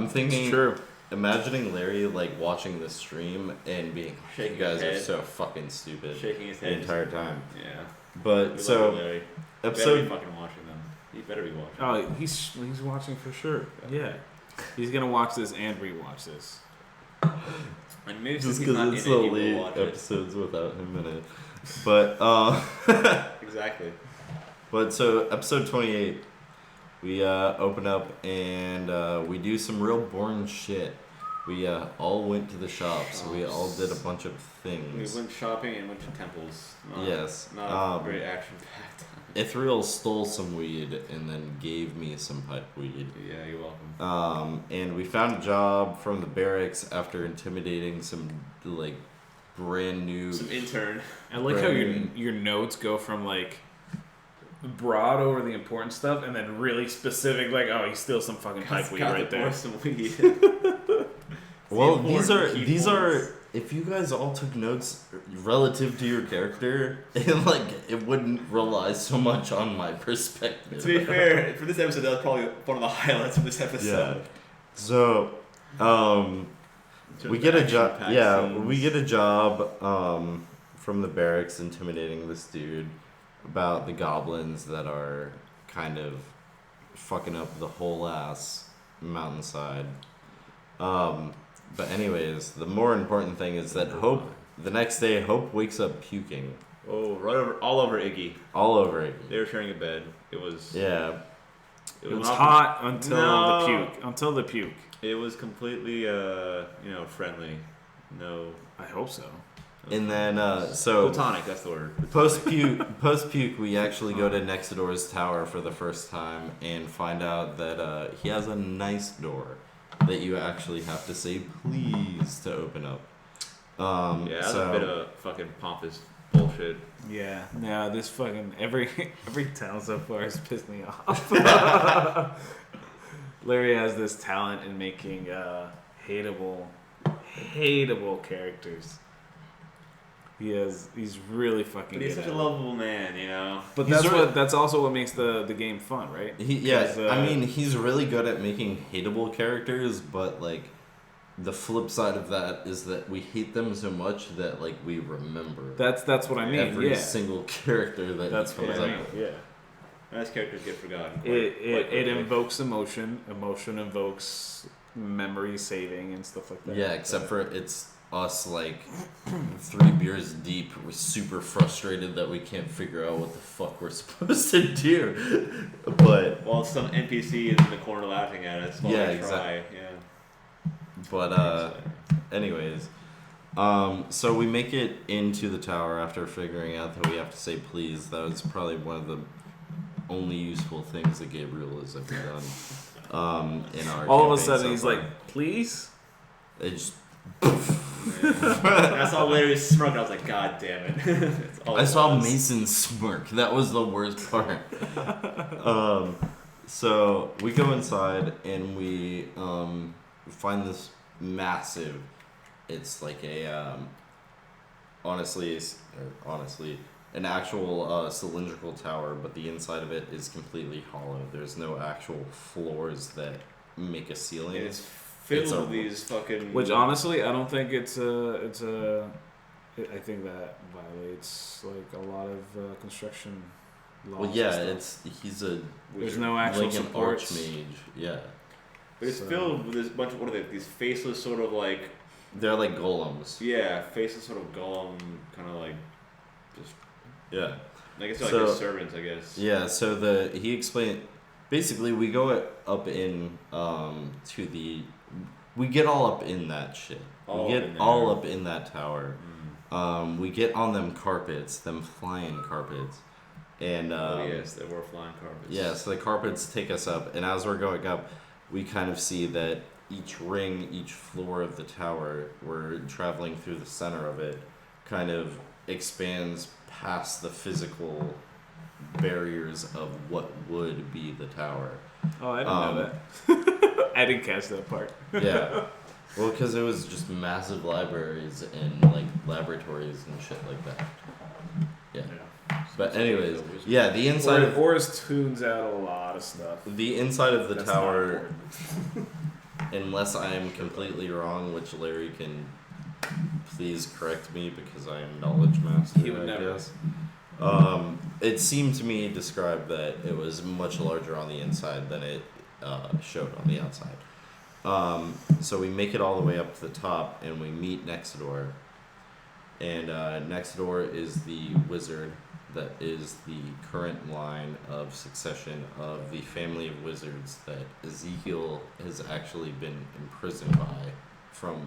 thinking. It's true. Imagining Larry like watching the stream and being, shaking you guys his head. are so fucking stupid, shaking his head the entire time. Yeah. But so Larry. episode. You better be fucking watching them. You better be watching. Oh, he's watching for sure. Yeah, he's gonna watch this and rewatch this. And maybe Just because it's the lead episodes without him in it. But exactly. But so episode 28, we open up and we do some real boring shit. We all went to the shops. We all did a bunch of things. We went shopping and went to temples. Yes. Not a very action-packed. Ithryl stole some weed and then gave me some pipe weed. Yeah, you're welcome. And we found a job from the barracks after intimidating some like brand new. Some intern. I like how your notes go from like broad over the important stuff, and then really specific, like, oh, he steals some fucking pipe weed right there. Some weed. Well, these are. If you guys all took notes relative to your character, it wouldn't rely so much on my perspective. To be fair, for this episode, that was probably one of the highlights of this episode. Yeah. So, we get a job. Yeah, we get a job from the barracks intimidating this dude about the goblins that are kind of fucking up the whole ass mountainside. But anyways, the more important thing is that the next day, Hope wakes up puking. Oh, all over Iggy. All over Iggy. They were sharing a bed. It was... Yeah. It was hot until the puke. It was completely, friendly. No. I hope so. And then, so... Platonic, that's the word. Post-puke, we actually go to Nexidor's tower for the first time and find out that he has a nice door that you actually have to say please to open up. That's a bit of fucking pompous bullshit. Yeah, no, this fucking every town so far has pissed me off. Larry has this talent in making hateable characters. He's really fucking. But he's good such a lovable man, you know. But that's also what makes the game fun, right? He's really good at making hateable characters, but like the flip side of that is that we hate them so much that like we remember. That's what I mean. Every single character that that's he comes what I up mean. with. Yeah. Nice characters get forgotten. It invokes emotion. Emotion invokes memory saving and stuff like that. Yeah, except for it's us like 3 beers deep. We're super frustrated that we can't figure out what the fuck we're supposed to do. But some NPC is in the corner laughing at us. Yeah, exactly. Yeah. But anyways, so we make it into the tower after figuring out that we have to say please. That was probably one of the only useful things that Gabriel has ever done. In our all of a sudden he's like, please. It's. I saw Larry's smirk and I was like, God damn it. I saw Mason smirk. That was the worst part. So we go inside and we find this massive. It's like a honestly, an actual cylindrical tower, but the inside of it is completely hollow. There's no actual floors that make a ceiling. It's filled with these fucking... Which honestly, I don't think I think that violates like a lot of construction laws. Well, yeah, he's a... There's no actual like supports. An archmage, yeah. But it's filled with this bunch of, what are they, these faceless sort of like... They're like golems. Yeah, faceless sort of golem, kind of like, just... Yeah. I guess they're like his servants, I guess. Yeah, so he explained... Basically, we go up in to the... We get all up in that shit. We get all up in that tower. We get on them carpets, them flying carpets. And yes, they were flying carpets. Yeah, so the carpets take us up, and as we're going up, we kind of see that each floor of the tower, we're traveling through the center of it, kind of expands past the physical barriers of what would be the tower. Oh, I didn't know that. I didn't catch that part. Yeah. Well, because it was just massive libraries and like laboratories and shit like that. Yeah. But anyways, yeah, the inside of Orys tunes out a lot of stuff. The inside of the tower, unless I am completely wrong, which Larry can please correct me because I am knowledge master. He would never. Guess. It seemed to me described that it was much larger on the inside than it showed on the outside. So we make it all the way up to the top and we meet Nexidor. And Nexidor is the wizard that is the current line of succession of the family of wizards that Ezekiel has actually been imprisoned by from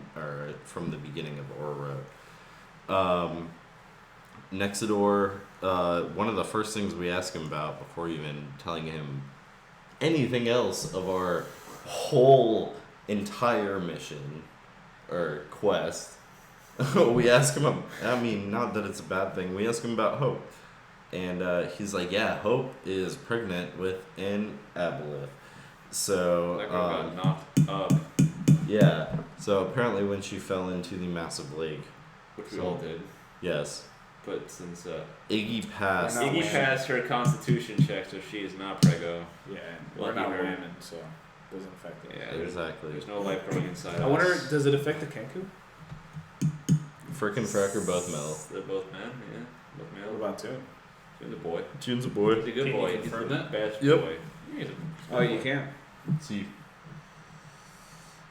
the beginning of Orys. Nexidor, one of the first things we ask him about before even telling him anything else of our whole entire mission or quest, we ask him, not that it's a bad thing, we ask him about hope. and he's like, yeah, Hope is pregnant with an aboleth. So That girl got knocked up. yeah. So apparently, when she fell into the massive lake, Which we all did. yes. But since Iggy passed. Iggy passed her constitution check, so she is not prego. Yeah, we're Lucky not her. women, so it doesn't affect it. Yeah, Exactly. There's no life growing inside. I wonder, us. does it affect the Kenku? Frickin' Cracker both male. They're both men. Yeah, both male. What about Tune? He's a boy. June's a boy. He's a good Can you boy. confirm He's that? a bad Yep. boy. He's a Oh, you can. See.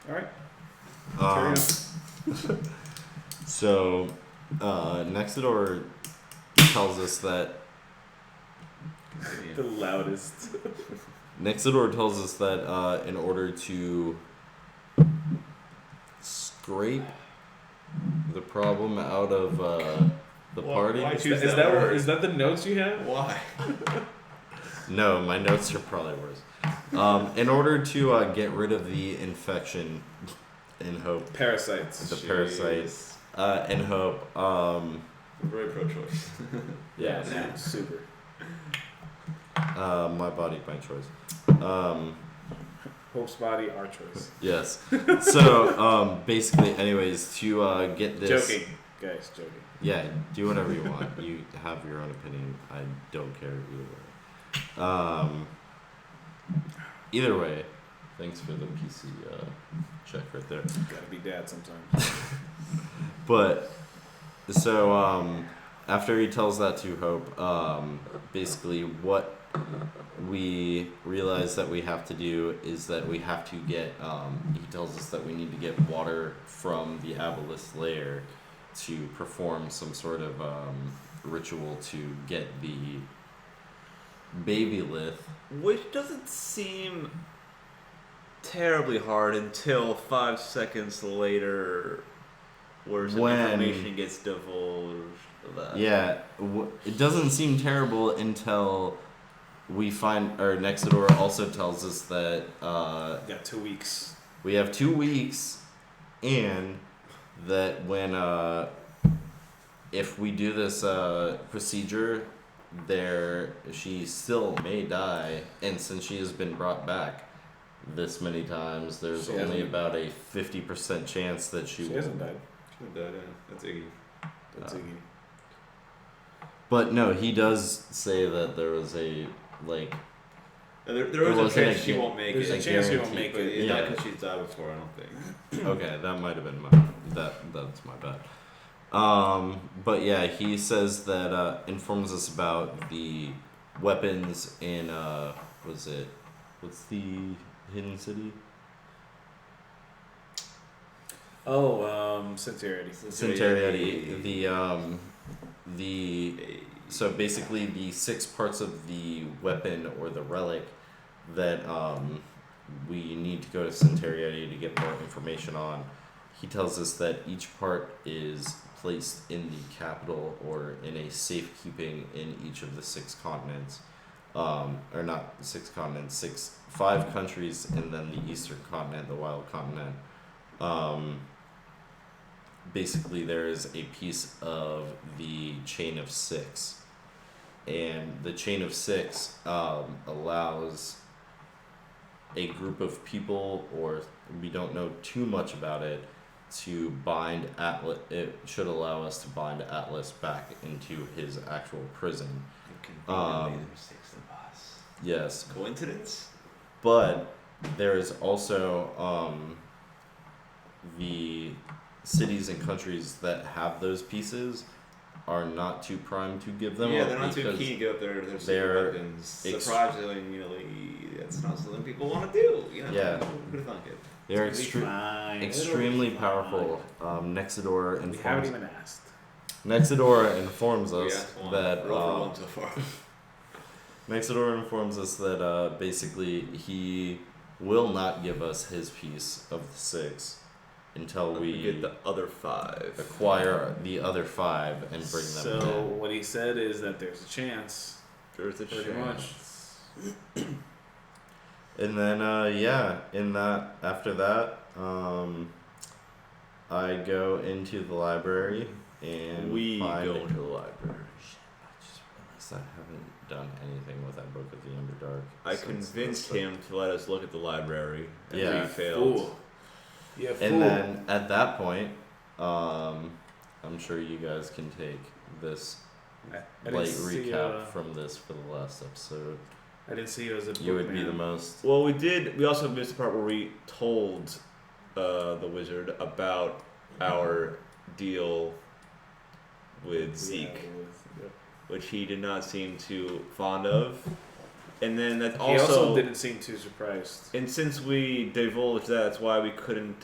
All right. Carry on. So, Nexidor tells us that The loudest. Nexidor tells us that in order to scrape the problem out of the party. why Is choose that, that word? is that the notes you have? Why? No, my notes are probably worse. In order to get rid of the infection in Hope, Parasites. the parasites, in Hope, We're very pro-choice. yeah, Yeah, super. my body, my choice. Hope's body, our choice. Yes. So, basically, anyways, to get this. Joking, guys, joking. Yeah, do whatever you want. You have your own opinion. I don't care either way. Either way, thanks for the PC check right there. Gotta be dad sometimes. But so after he tells that to Hope, basically what we realize that we have to do is that we have to get. He tells us that we need to get water from the aboleth layer to perform some sort of ritual to get the baby lith. Which doesn't seem terribly hard until 5 seconds later, where some When- information gets divulged. Yeah, it doesn't seem terrible until we find, or Nexidor also tells us that Got 2 weeks. we have 2 weeks, and that when if we do this procedure, she still may die, and since she has been brought back this many times, there's She only hasn't. about a 50% chance that she She will. hasn't died. That's Iggy. That's Iggy. But no, he does say that there was a like. There It was a wasn't chance a she gu- won't make There's it. a chance you won't guarantee, make But it. it's Yeah. not because she's died before, I don't think. Okay, that might have been that's my bad. But yeah, he says that informs us about the weapons in what's the hidden city? Oh, sincerity. Sincerity. So basically the 6 parts of the weapon or the relic that we need to go to Sincerity to get more information on. He tells us that each part is placed in the capital or in a safekeeping in each of the 6 continents. Or not 6 continents, 5 countries, and then the eastern continent, the wild continent. Basically, there is a piece of the chain of 6, and the chain of 6 allows a group of people, or we don't know too much about it, to bind Atlas. It should allow us to bind Atlas back into his actual prison. Mistakes the boss. Yes, Coincidence? but there is also the cities and countries that have those pieces are not too primed to give them Yeah, up they're not too because keen to give up their they're super weapons. Surprisingly, that's not something people want to do. You know? Yeah. Who'd have thunk it? they're It'll be fine. extremely It'll be powerful. Nexidor fine. We haven't informs even asked. Nexidor informs We us asked one. that Roll for one so far. Nexidor informs us that basically he will not give us his piece of the 6 until we get the other 5. acquire the other 5 and bring them So in. what he said is that there's a chance. There's a Pretty chance. And then after that, I go into the library and We find go into the library. because I haven't done anything with that Book of the Underdark. I convinced him to let us look at the library. And Yeah. he failed. Fool. Yeah, fool. And then at that point, I'm sure you guys can take this I didn't light see, recap from this for the last episode. I didn't see you as a book You would man. be the most. Well, we did. We also missed the part where we told the wizard about our deal with Zeke, which he did not seem too fond of. And then that He also also didn't seem too surprised. And since we divulged that, that's why we couldn't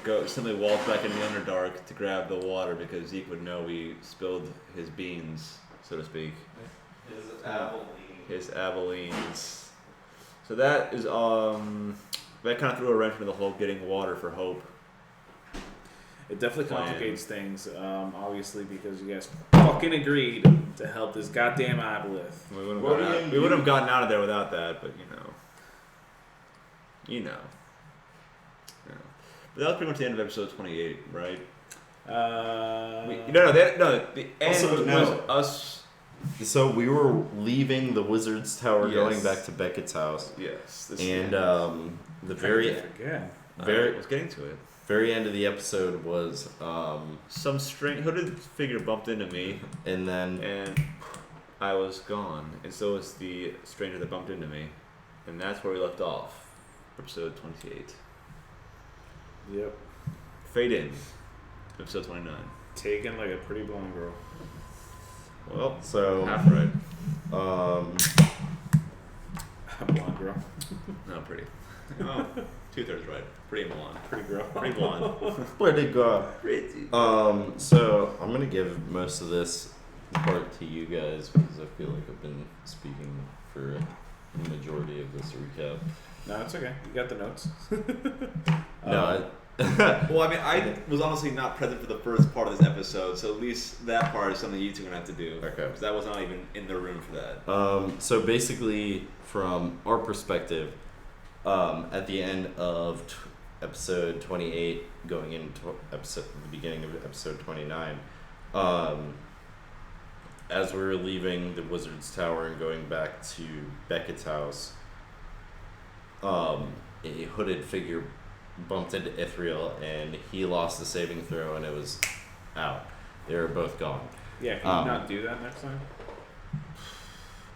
go simply walk back in the Underdark to grab the water, because Zeke would know we spilled his beans, so to speak. His Abilene. So that is that kind of threw a wrench into the whole getting water for Hope. It definitely Plan. complicates things, obviously, because you guys fucking agreed to help this goddamn Ibelith. We wouldn't have gotten out of there without that, but you know. Yeah. But that was pretty much the end of episode 28, right? The end Also, was us. So we were leaving the Wizard's Tower, Yes. going back to Beckett's house, Yes. and the very I was getting to it. very end of the episode was Some strange hooded figure bumped into me, and then and I was gone, and so was the stranger that bumped into me, and that's where we left off. Episode 28. Yep. Fade in. Episode 29. Taken like a pretty blonde girl. Well, so half right. Blonde girl. No, pretty. Oh, 2/3 right. Pretty blonde. Pretty girl. Pretty blonde. pretty good. Pretty. So I'm gonna give most of this part to you guys because I feel like I've been speaking for the majority of this recap. No, it's okay. You got the notes. No, Well, I mean, I was honestly not present for the first part of this episode, so at least that part is something you two are going to have to do. Okay. Because I was not even in the room for that. So basically, from our perspective, at the end of episode 28, going into the beginning of episode 29, as we were leaving the Wizard's Tower and going back to Beckett's house, a hooded figure bumped into Ithryl, and he lost the saving throw, and it was out. They were both gone. Yeah, can you not do that next time?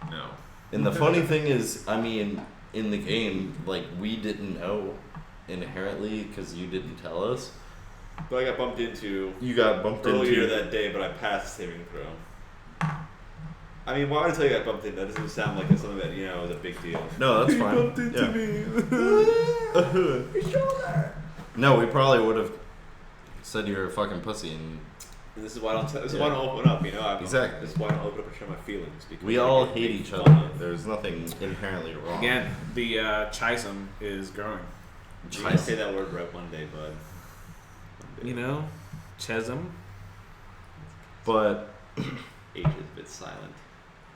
No. And the funny thing is, I mean, in the game, like, we didn't know inherently because you didn't tell us. But I got bumped into You got bumped earlier into that day, but I passed the saving throw. I mean, why would I tell you I got bumped in? That doesn't sound like it's something that, was a big deal. No, that's fine. Bumped into me. Your shoulder. No, we probably would have said you're a fucking pussy, and This is why I don't. This is why I don't open up. Exactly. This is why I don't open up and share my feelings. Because we I all get hate made each fun other. of. There's nothing inherently wrong. Again, the chism is growing. You might say that word right one day, bud. You know, chasm. But H is a bit silent.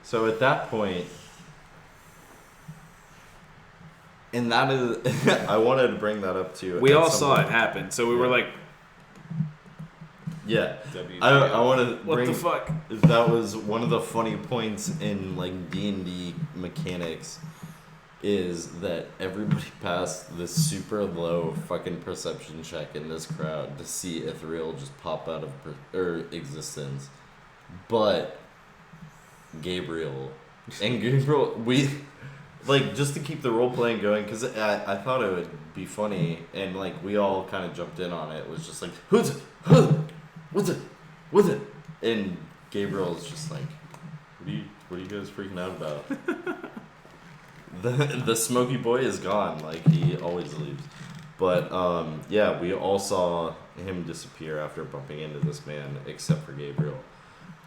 so at that point, and that is, I wanted to bring that up too. We at all some saw point. it happen, so we were like, Yeah, WTF. I want to "What bring. the fuck?" That was one of the funny points in like D&D mechanics, is that everybody passed this super low fucking perception check in this crowd to see Ithryl just pop out of existence, but Gabriel we like, just to keep the role playing going, because I thought it would be funny, and like we all kind of jumped in on it. It was just like, who's it? What's it? And Gabriel's just like, what are you guys freaking out about? the smoky boy is gone, like he always leaves. But yeah, we all saw him disappear after bumping into this man, except for Gabriel.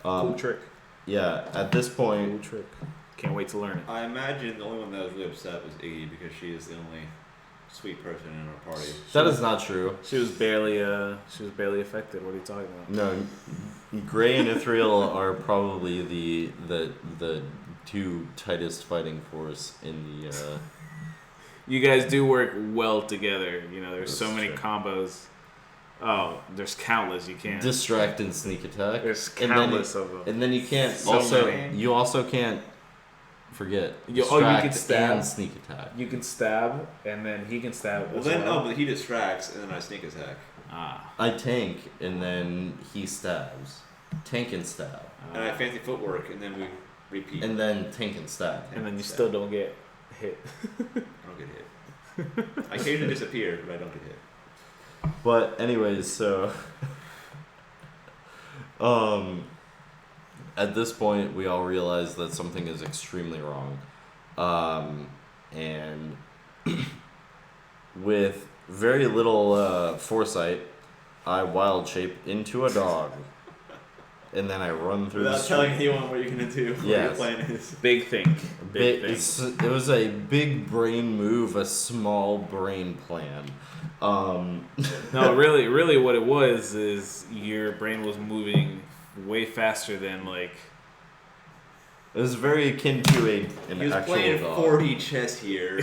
Cool trick. Yeah, at this point, Cool trick. Can't wait to learn it. I imagine the only one that was really upset was Iggy, because she is the only sweet person in our party. that is not true. She was barely affected. What are you talking about? No, Gray and Ithryl are probably the two tightest fighting force in the. You guys do work well together. You know, there's so That's many true. combos. Oh, there's countless. You can't distract and sneak attack. There's countless of them. And then you can't you also can't forget you can stab and sneak attack. You can stab, and then he can stab. Well, then no, but he distracts, and then I sneak attack. I tank, and then he stabs. Tank and stab. And I fancy footwork, and then we repeat. And then tank and stab. And then you still don't get hit. I don't get hit. I occasionally disappear, but I don't get hit. But anyways, so at this point we all realize that something is extremely wrong. And with very little foresight, I wild shape into a dog. And then I run through without telling anyone what you're gonna do. What your plan is. Big think. Big think. It was a big brain move, a small brain plan. No, really, what it was is your brain was moving way faster than like. It was very akin to an actual dog. He was playing 4D chess here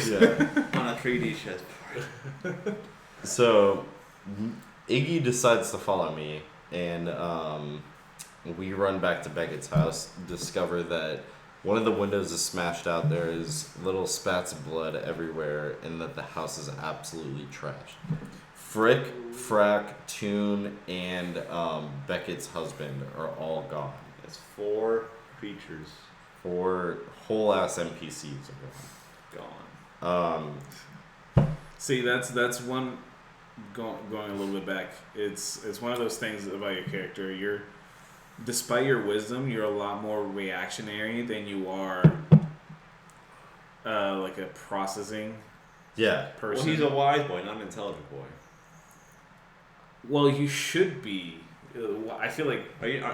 on a 3D chessboard. So, Iggy decides to follow me, and we run back to Beckett's house, discover that one of the windows is smashed out, there is little spats of blood everywhere, and that the house is absolutely trashed. Frick, Frack, Toon, and Beckett's husband are all gone. That's 4 creatures. 4 whole-ass NPCs are gone. See, that's one, going a little bit back, it's one of those things about your character. Despite your wisdom, you're a lot more reactionary than you are like a processing person. Well, he's a wise boy, not an intelligent boy. Well, you should be. I feel like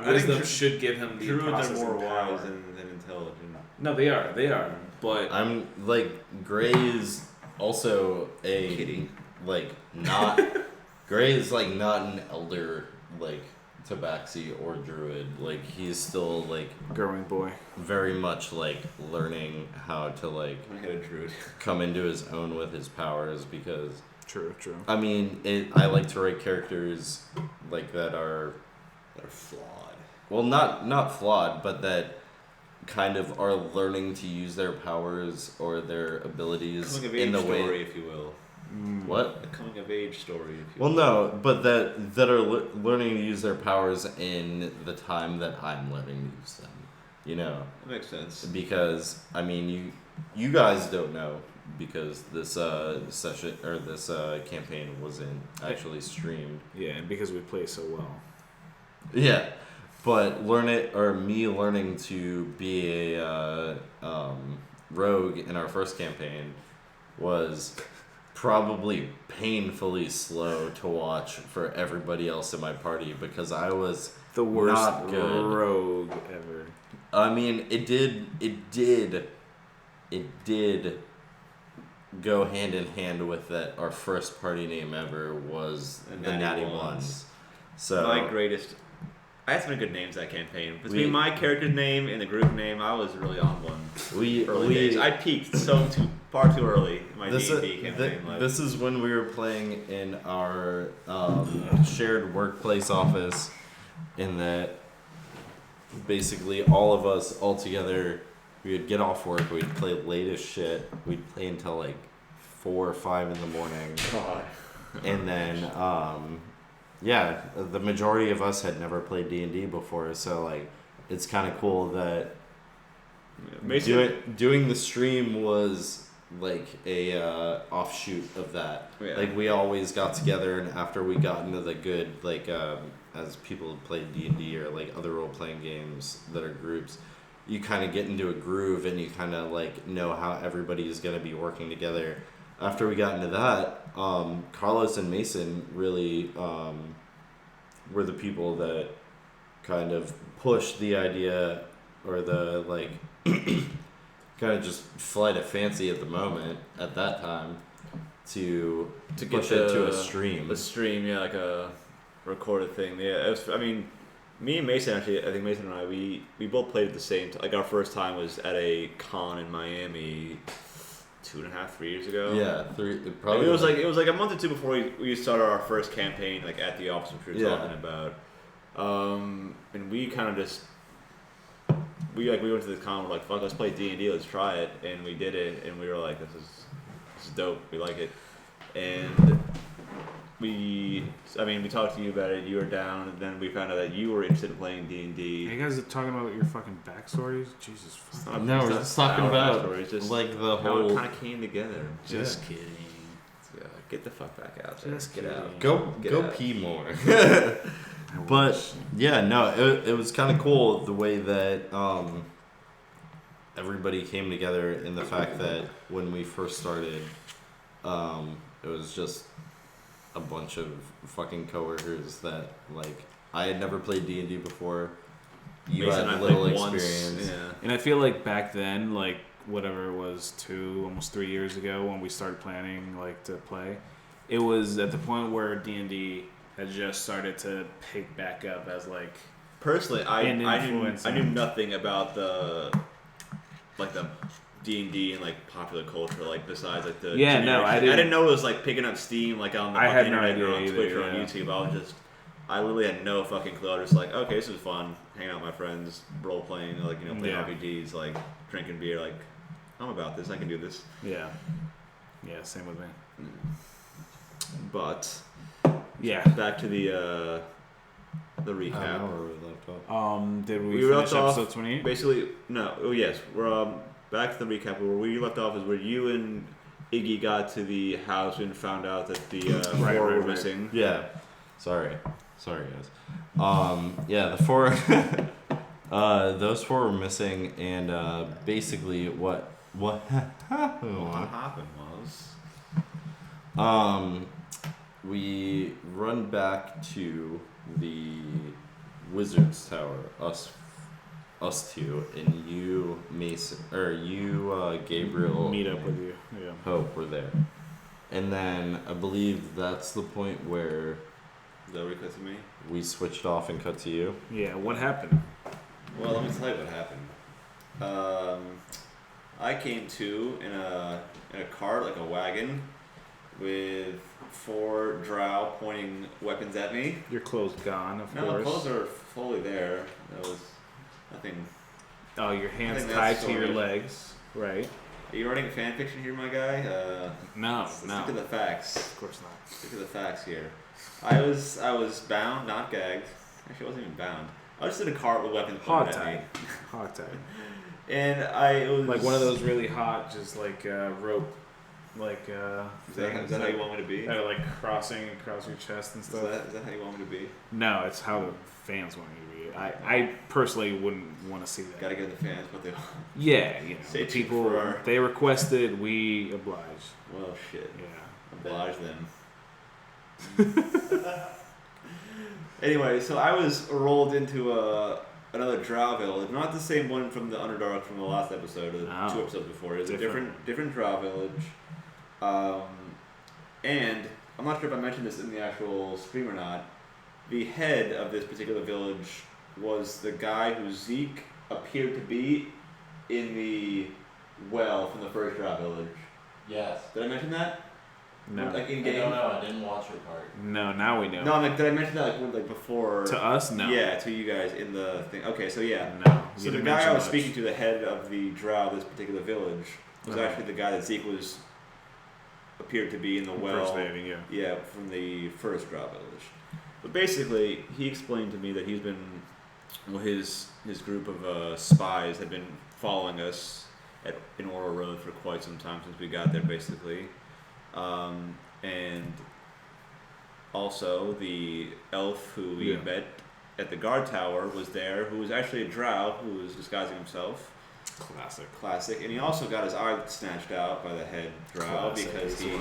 wisdom should give him the processing Druids are more power. wise than intelligent. No, they are. But I'm like, Gray is also a kitty. Like not Gray is like not an elder like tabaxi or druid. Like he's still like growing boy, very much like learning how to like a druid. come into his own with his powers, because true. I mean, I like to write characters like that are flawed. Well, not flawed, but that kind of are learning to use their powers or their abilities in the way, story, if you will. What? A coming of age story. If you Well, will. no, but that are learning to use their powers in the time that I'm learning to use them. You know. That makes sense. Because I mean, you guys don't know, because this session or this campaign wasn't actually streamed. Yeah, and because we play so well. Yeah, but me learning to be a rogue in our first campaign was probably painfully slow to watch for everybody else in my party, because I was the worst not good. rogue ever. I mean, it did go hand in hand with that. Our first party name ever was the Natty Ones. So my greatest. I had some good names that campaign. Between my character's name and the group name, I was really on one. Early days. I peaked far too early in my D&D campaign. This is when we were playing in our shared workplace office, in that basically all of us all together, we would get off work, we'd play late as shit, we'd play until like 4 or 5 in the morning. God. And then yeah, the majority of us had never played D&D before, so like it's kind of cool that doing the stream was like a offshoot of that. Yeah. Like we always got together, and after we got into the good, like as people played D&D or like other role-playing games that are groups, you kind of get into a groove and you kind of like know how everybody is going to be working together. After we got into that, Carlos and Mason really were the people that kind of pushed the idea, or the like kind of just flight of fancy at the moment at that time to push it to a stream. A stream, yeah, like a recorded thing. Yeah, it was, I mean, me and Mason actually, I think Mason and I, we both played at the same time. Like our first time was at a con in Miami 2.5, 3 years ago. Yeah, 3. Probably. It was like a month or two before we started our first campaign, like at the office, which we were talking about. And we kind of just we went to this con. We're like, fuck, let's play D&D. Let's try it, and we did it, and we were like, this is dope. We like it, and we talked to you about it. You were down, and then we found out that you were interested in playing D&D. Are you guys talking about your fucking backstories? Jesus. No, we're just talking about just like the how whole. it kind of came together. Just kidding. Get the fuck back out there. Just get out. Go out. pee more. But yeah, no, it was kind of cool the way that everybody came together in the fact that when we first started, it was just a bunch of fucking coworkers that like I had never played D&D before. You Mason had and I little played experience. Once, yeah. And I feel like back then, like whatever it was, almost 3 years ago when we started planning like to play, it was at the point where D&D had just started to pick back up as like. Personally, I knew nothing about the D&D and like popular culture, like besides like the I didn't know it was like picking up steam like on the internet or on Twitch or on YouTube. I literally had no fucking clue. I was just like, okay, this is fun, hanging out with my friends, role playing, like playing RPGs, like drinking beer, like I'm about this, I can do this. Yeah, same with me. But yeah, back to the recap. I don't know where we left off. Did we finish episode 28? Basically, no. Oh yes, we're back to the recap. Where we left off is where you and Iggy got to the house and found out that the four were missing. Yeah, sorry guys. Yeah, the 4. Those 4 were missing, and basically what happened was we run back to the Wizard's Tower, us two, and you, Mason, or you, Gabriel, meet up with you. Yeah. Hope were there, and then I believe that's the point where. Is that where we cut to me? We switched off and cut to you. Yeah. What happened? Well, let me tell you what happened. I came to in a cart, like a wagon, with 4 drow pointing weapons at me. Your clothes gone, of course. No, my clothes are fully there. That was nothing. Oh, your hands tied to your legs, right? Are you writing fan fiction here, my guy? No. Stick to the facts. Of course not. Stick to the facts here. I was bound, not gagged. Actually, I wasn't even bound. I was just in a cart with weapons pointed at me. Hog tied. And it was like one of those really hot, just like rope, like. Is that how you want me to be? That are like crossing across your chest and stuff. Is that how you want me to be? No, it's how the fans want you to be. I personally wouldn't want to see that. Gotta give the fans what they want. Yeah, the people they requested, we oblige. Well, shit. Yeah, oblige them. Anyway, so I was rolled into another drow village, not the same one from the Underdark from the last episode, or the 2 episodes before. It was a different drow village. And I'm not sure if I mentioned this in the actual stream or not. The head of this particular village was the guy who Zeke appeared to be in the well from the first drow village. Yes. Did I mention that? No. Like in game? I don't know. I didn't watch your part. No, now we know. No, I'm like, did I mention that like before? To us, no. Yeah, to you guys in the thing. Okay, so yeah. No. So the guy I was speaking to, the head of the drow of this particular village, was actually the guy that Zeke appeared to be in the well. Impersonating, yeah. Yeah, from the first drow village. But basically, he explained to me that he's been, his group of spies had been following us in Oro Road for quite some time since we got there, basically. And also the elf who we met at the guard tower was there, who was actually a drow who was disguising himself. Classic. And he also got his eye snatched out by the head drow because he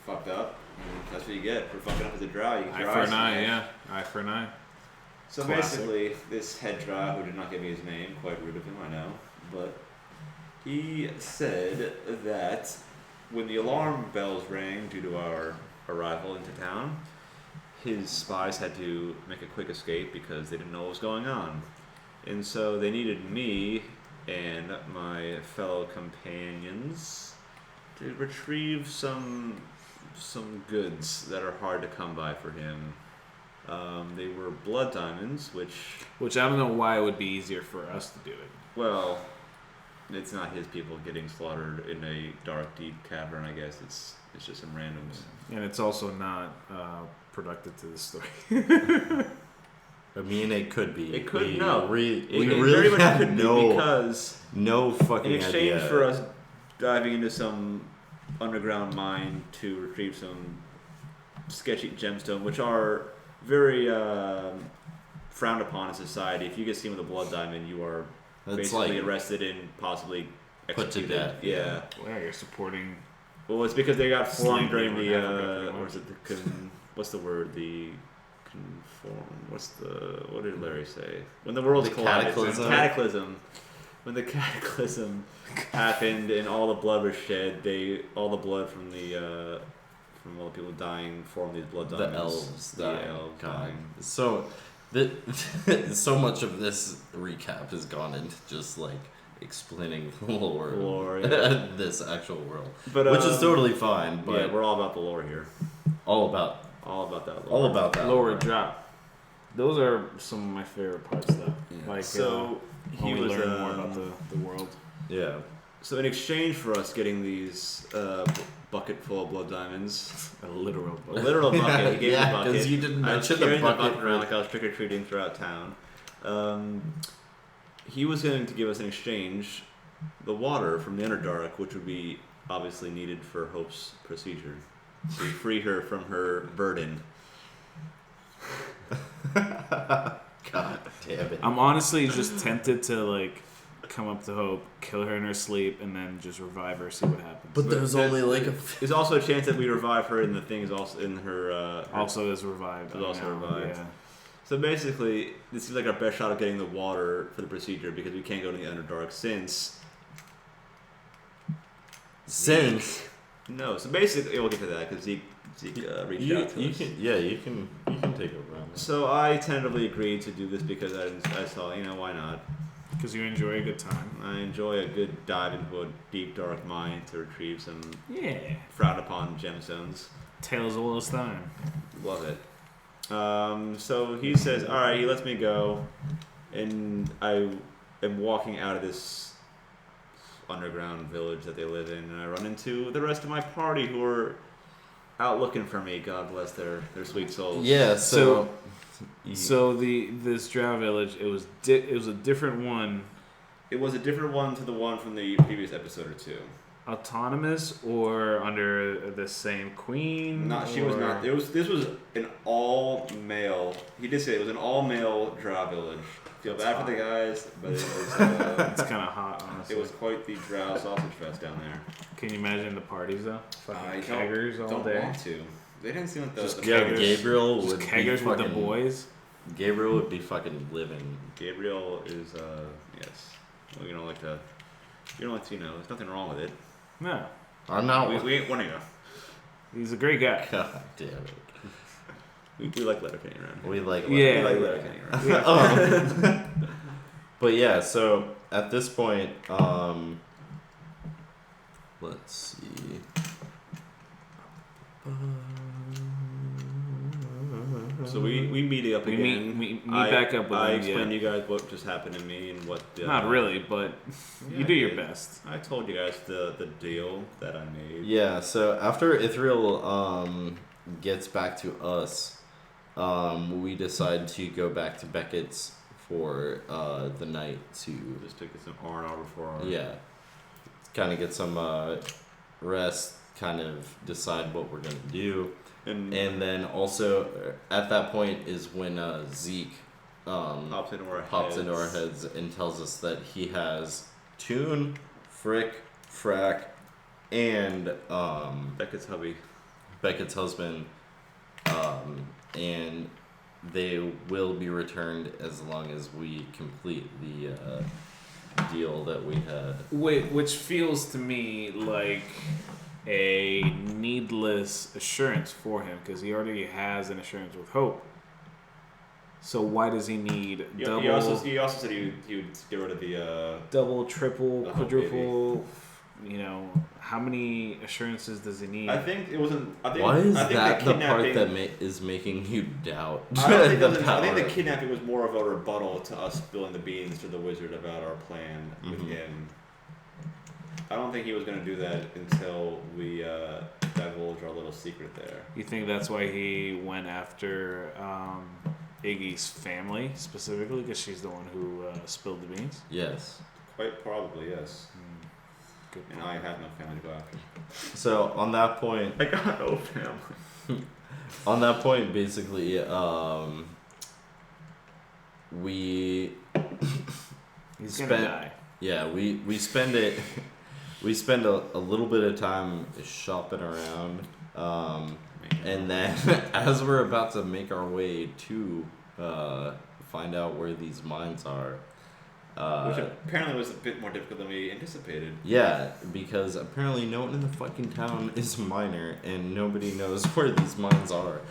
fucked up. And that's what you get for fucking up as a drow. You get your eye for an eye, yeah. Eye for an eye. So basically, this head drow, who did not give me his name, quite rude of him, I know, but he said that when the alarm bells rang due to our arrival into town, his spies had to make a quick escape because they didn't know what was going on. And so they needed me and my fellow companions to retrieve some goods that are hard to come by for him. They were blood diamonds, which I don't know why it would be easier for us to do it. Well, it's not his people getting slaughtered in a dark, deep cavern. I guess it's just some randoms. And it's also not productive to the story. I mean, it could be. It could we no. We It really very much have could be because no fucking in exchange idea. for us diving into some underground mine to retrieve some sketchy gemstone, which are very frowned upon in society. If you get seen with a blood diamond, you are basically arrested and possibly put to executed. death. Yeah. Well, you're supporting. Well, it's because they got formed Slavery during in the Africa, or is it the what's the word? The conform. What did Larry say? When the worlds collided. Cataclysm. When the cataclysm happened and all the blood was shed, all the blood from all the people dying formed these blood diamonds. The elves dying. elves God. dying. So, so much of this recap has gone into just like explaining the lore Yeah. this actual world, But, which is totally fine. But yeah, we're all about the lore here. all about that lore. all about that Lower lore. drop. Those are some of my favorite parts, though. Yeah. Like, so he when we was learn more about the world. Yeah. So in exchange for us getting these bucket full of blood diamonds, A literal a book. literal bucket, he gave me a Yeah, bucket. because you didn't I was mention the carrying bucket. around like I was trick or treating throughout town. He was going to give us in exchange the water from the Underdark, which would be obviously needed for Hope's procedure to free her from her burden. God damn it. I'm honestly just tempted to, like, come up to Hope, kill her in her sleep, and then just revive her, see what happens. But there's only like a. There's also a chance that we revive her, and the thing is also in her. Also is revived. Is also now, revived. Yeah. So basically, this is like our best shot of getting the water for the procedure because we can't go to the Underdark since. No, so basically, we'll get to that because Zeke reached out to us. You can take over on that. So I tentatively agreed to do this because I saw, why not? Because you enjoy a good time. I enjoy a good dive into a deep, dark mine to retrieve some Yeah. frowned upon gemstones. Tales all this time. Love it. So he says, all right, he lets me go, and I am walking out of this underground village that they live in, and I run into the rest of my party who are out looking for me. God bless their sweet souls. Yeah. So this Drow village, it was a different one. It was a different one to the one from the previous episode or two. Autonomous or under the same queen? She was not. This was an all male. He did say it was an all male Drow village. Feel bad for the guys, but it was. It's kind of hot, honestly. It was quite the Drow sausage fest down there. Can you imagine the parties though? Fucking I keggers all don't day. want to. They didn't seem like Just the keggers. Gabriel Just would be keggers with the fucking- boys. Gabriel would be fucking living. Gabriel is yes. Well, you don't like to. There's nothing wrong with it. No, I'm not. We ain't wanting to. he's a great guy. God damn it. We like Letterkenny around. We like. Yeah. We like Letterkenny around. But yeah, so at this point, let's see. So we meet up We again. meet back up with I him, explained yeah. to you guys what just happened to me and what. Not really, but Yeah, you do I your did. best. I told you guys the deal that I made. Yeah, so after Ithryl gets back to us, we decide to go back to Beckett's for the night to Just to get some R&R before our. kind of get some rest, kind of decide what we're gonna do, and then also at that point is when Zeke Pops into our heads and tells us that he has Toon, Frick, Frack, and Beckett's hubby. Beckett's husband, and they will be returned as long as we complete the deal that we had. Which feels to me like a needless assurance for him because he already has an assurance with Hope. So why does he need He also said he would get rid of the double, triple, the Hope quadruple how many assurances does he need? I think it wasn't. Why is that the part that is making you doubt? I think the kidnapping was more of a rebuttal to us spilling the beans to the wizard about our plan with him. I don't think he was going to do that until we divulge our little secret there. You think that's why he went after Iggy's family specifically, because she's the one who spilled the beans? Yes. Quite probably, yes. Good and point. I have no family to go after. So on that point, I got no family. on that point, basically, we He's gonna die. Yeah, we spend it. We spend a little bit of time shopping around, and then as we're about to make our way to find out where these mines are, which apparently was a bit more difficult than we anticipated. Yeah, because apparently no one in the fucking town is a miner, and nobody knows where these mines are.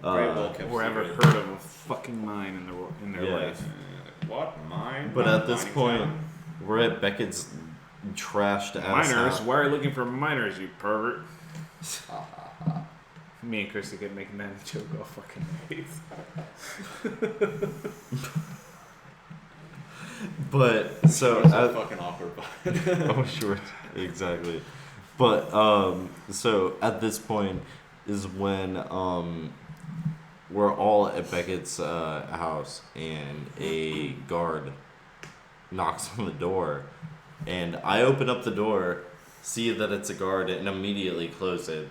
Or ever heard of a fucking mine in their life. What mine? But at this point, we're at Beckett's trashed ass Miners? house. Why are you looking for miners, you pervert? Me and Christy could make that joke all fucking days. But so fucking awkward. Oh sure, exactly. But so at this point is when we're all at Beckett's house, and a guard knocks on the door, and I open up the door, see that it's a guard, and immediately close it,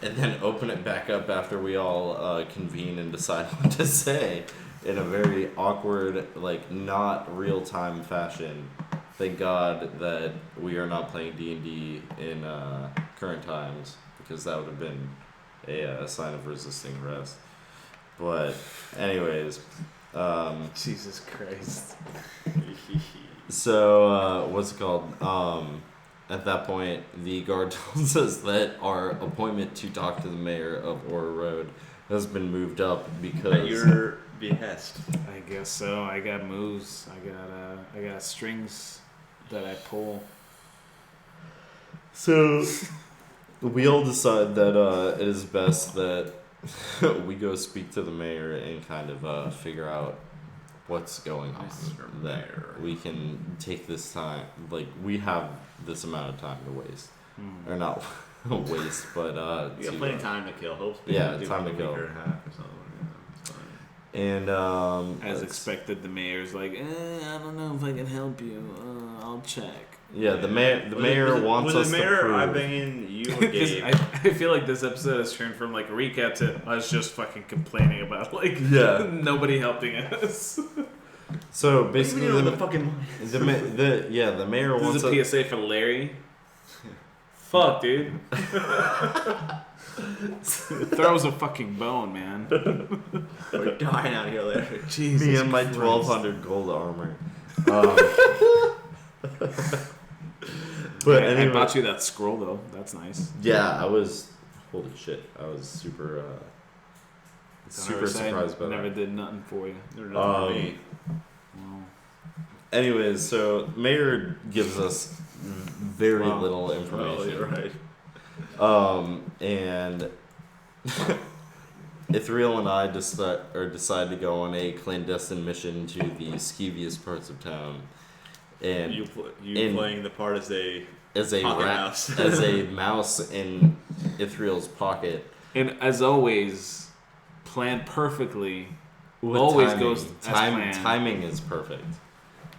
and then open it back up after we all convene and decide what to say in a very awkward, like, not real-time fashion. Thank God that we are not playing D&D in current times, because that would have been a sign of resisting arrest. But anyways, Jesus Christ. So what's it called? At that point, the guard tells us that our appointment to talk to the mayor of Orys Road has been moved up because at your behest. I guess so. I got moves. I got strings that I pull. So we all decide that it is best that we go speak to the mayor and kind of figure out what's going on. That we can take this time, like, we have this amount of time to waste. Or not waste, but you got plenty of time to kill. Hopefully, yeah, time to kill. Or half or something. And as expected, the mayor's like, I don't know if I can help you. I'll check. Yeah, the mayor wants us to prove. I banging you or Gabe? I feel like this episode has turned from like a recap to us just fucking complaining about like nobody helping us. So basically, the mayor wants. This is a PSA for Larry. Fuck, dude. Throws a fucking bone, man. We're dying out here, Larry. Jesus Me and my Christ. 1,200 gold armor. But anyway, I bought you that scroll though. That's nice. Yeah, I was. Holy shit! I was super surprised by that. Never did nothing for you. Never done for me. Well, Anyways, so mayor gives us very little information. You're right. And Ithryl and I decide to go on a clandestine mission to the skeeviest parts of town. And you playing the part as a mouse. As a mouse in Ithryl's pocket. and as always, planned perfectly. With always timing. goes as planned. Timing is perfect.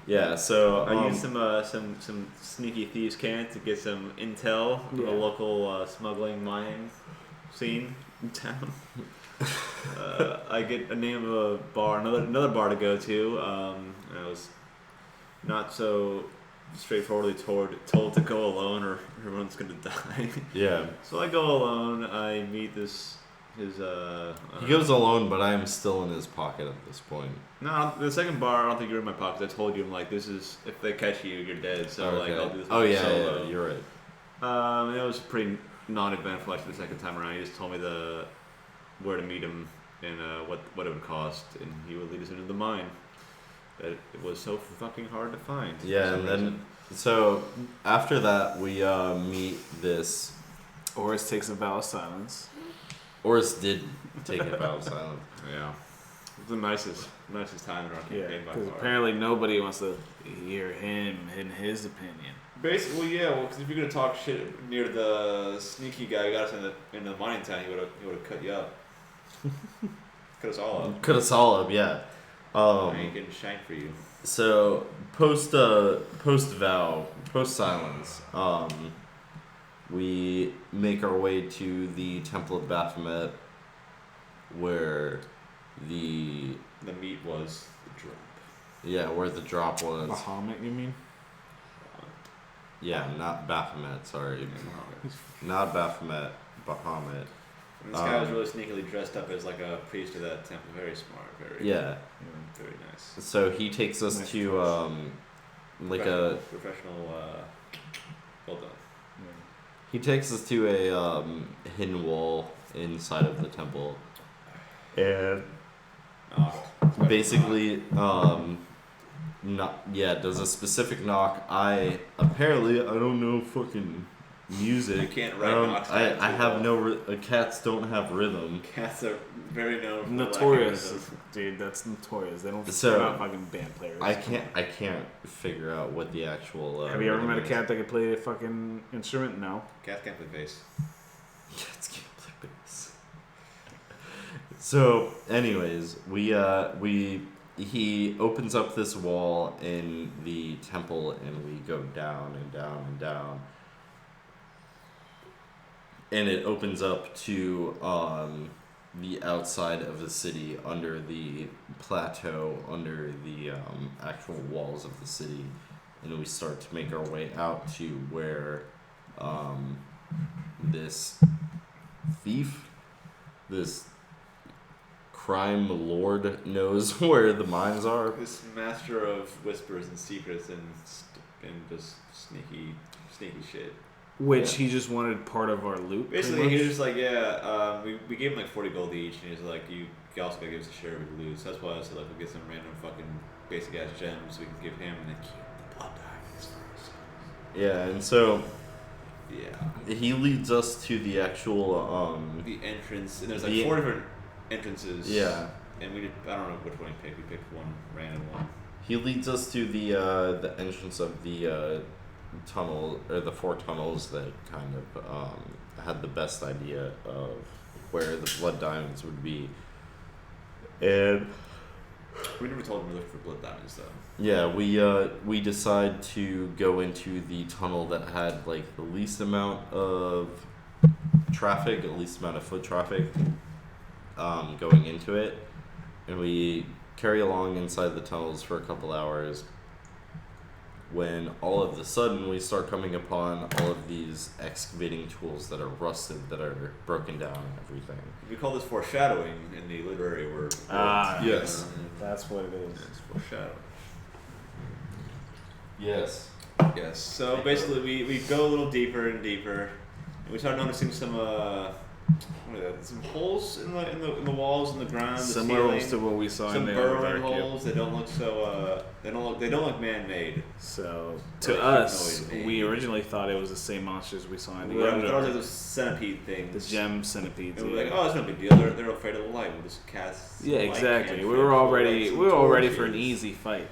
Yeah, so I used some sneaky thieves' cant to get some intel on the local smuggling mining scene in town. I get a name of a bar, another bar to go to. I was not so straightforwardly told to go alone, or everyone's gonna die. Yeah. So I go alone. I meet he goes alone, but I am still in his pocket at this point. No, the second bar, I don't think you're in my pocket. I told you, I'm like, this is, if they catch you, you're dead. So, Okay. like, I'll do this Oh, yeah, solo. yeah, you're right. It was pretty non-eventful, actually, the second time around. He just told me where to meet him and what it would cost, and he would lead us into the mine. That it was so fucking hard to find. Yeah, for some and then reason. So after that, we meet this. Orys takes a vow of silence. Orys did take a vow of silence. Yeah. It's the nicest time in our campaign by because far. apparently nobody wants to hear him and his opinion. Basically, because if you're gonna talk shit near the sneaky guy who got us into the mining town, he would have cut you up. Cut us all up. Cut us all up, yeah. I ain't getting shanked for you. So post vow, post silence, we make our way to the Temple of Baphomet, where the meat was the drop. Yeah, where the drop was. Bahamut, you mean? Yeah, not Baphomet. Sorry, not Baphomet. Bahamut. And this guy was really sneakily dressed up as like a priest of that temple. Very smart. Very nice. So he takes us nice to like professional. Well done. Yeah. He takes us to a hidden wall inside of the temple, and basically does a specific knock. I don't know fucking music. You can't write knocks. I have no. Cats don't have rhythm. Cats are very known for notorious, dude. That's notorious. They're not fucking band players. I can't figure out what the actual. Have you ever met a cat that could play a fucking instrument? No. Cats can't play bass. Cats can't play bass. So, anyways, he opens up this wall in the temple, and we go down and down and down. And it opens up to the outside of the city, under the plateau, under the actual walls of the city. And we start to make our way out to where this thief, this crime lord knows where the mines are. This master of whispers and secrets and just sneaky shit. Which he just wanted part of our loot. Basically, he was just like, we gave him like 40 gold each, and he's like, you also gotta give us a share of the loot. So that's why I said, like, we'll get some random fucking basic ass gems we can give him, and then keep the blood diamonds for ourselves. Yeah, and so he leads us to the actual the entrance, and there's like 4 different entrances. Yeah, and I don't know which one he picked. We picked one random one. He leads us to the entrance of the tunnel, or the 4 tunnels that kind of had the best idea of where the blood diamonds would be. And we never told him we were looking for blood diamonds, though. Yeah, we decide to go into the tunnel that had like the least amount of traffic, the least amount of foot traffic going into it, and we carry along inside the tunnels for a couple hours, when all of a sudden we start coming upon all of these excavating tools that are rusted, that are broken down and everything. We call this foreshadowing in the literary word. Yes. That's what it is. It's foreshadowing. Yes. Yes. So basically we go a little deeper and deeper, and we start noticing some some holes in the walls and the ground, similar to what we saw in the burrowing holes. They don't look so they don't look man-made. So to us, we originally thought it was the same monsters we saw in the Underdark. We thought it was those centipede things. The gem centipedes. And we're like, it's no big deal. They're afraid of the light. We'll just cast. Yeah, exactly. We were all ready for an easy fight.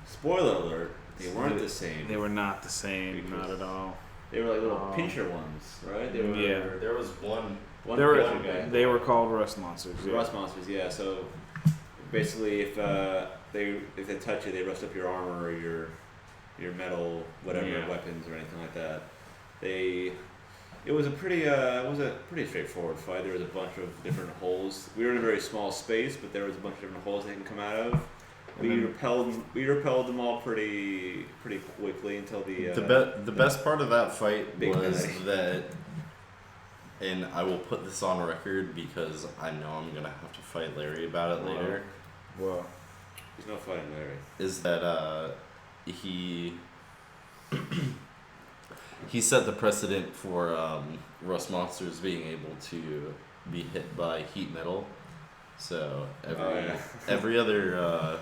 Spoiler alert: they weren't the same. They were not the same, not at all. They were like little pincher ones, right? They were. There was one. They were called rust monsters. Yeah. Rust monsters, yeah. So basically, if they touch you, they rust up your armor or your metal, whatever weapons or anything like that. It was a pretty straightforward fight. There was a bunch of different holes. We were in a very small space, but there was a bunch of different holes they can come out of. We repelled them all pretty quickly until the best part of that fight was that, and I will put this on record because I know I'm gonna have to fight Larry about it later. Well, there's no fighting Larry. Is that he set the precedent for rust monsters being able to be hit by heat metal. So every other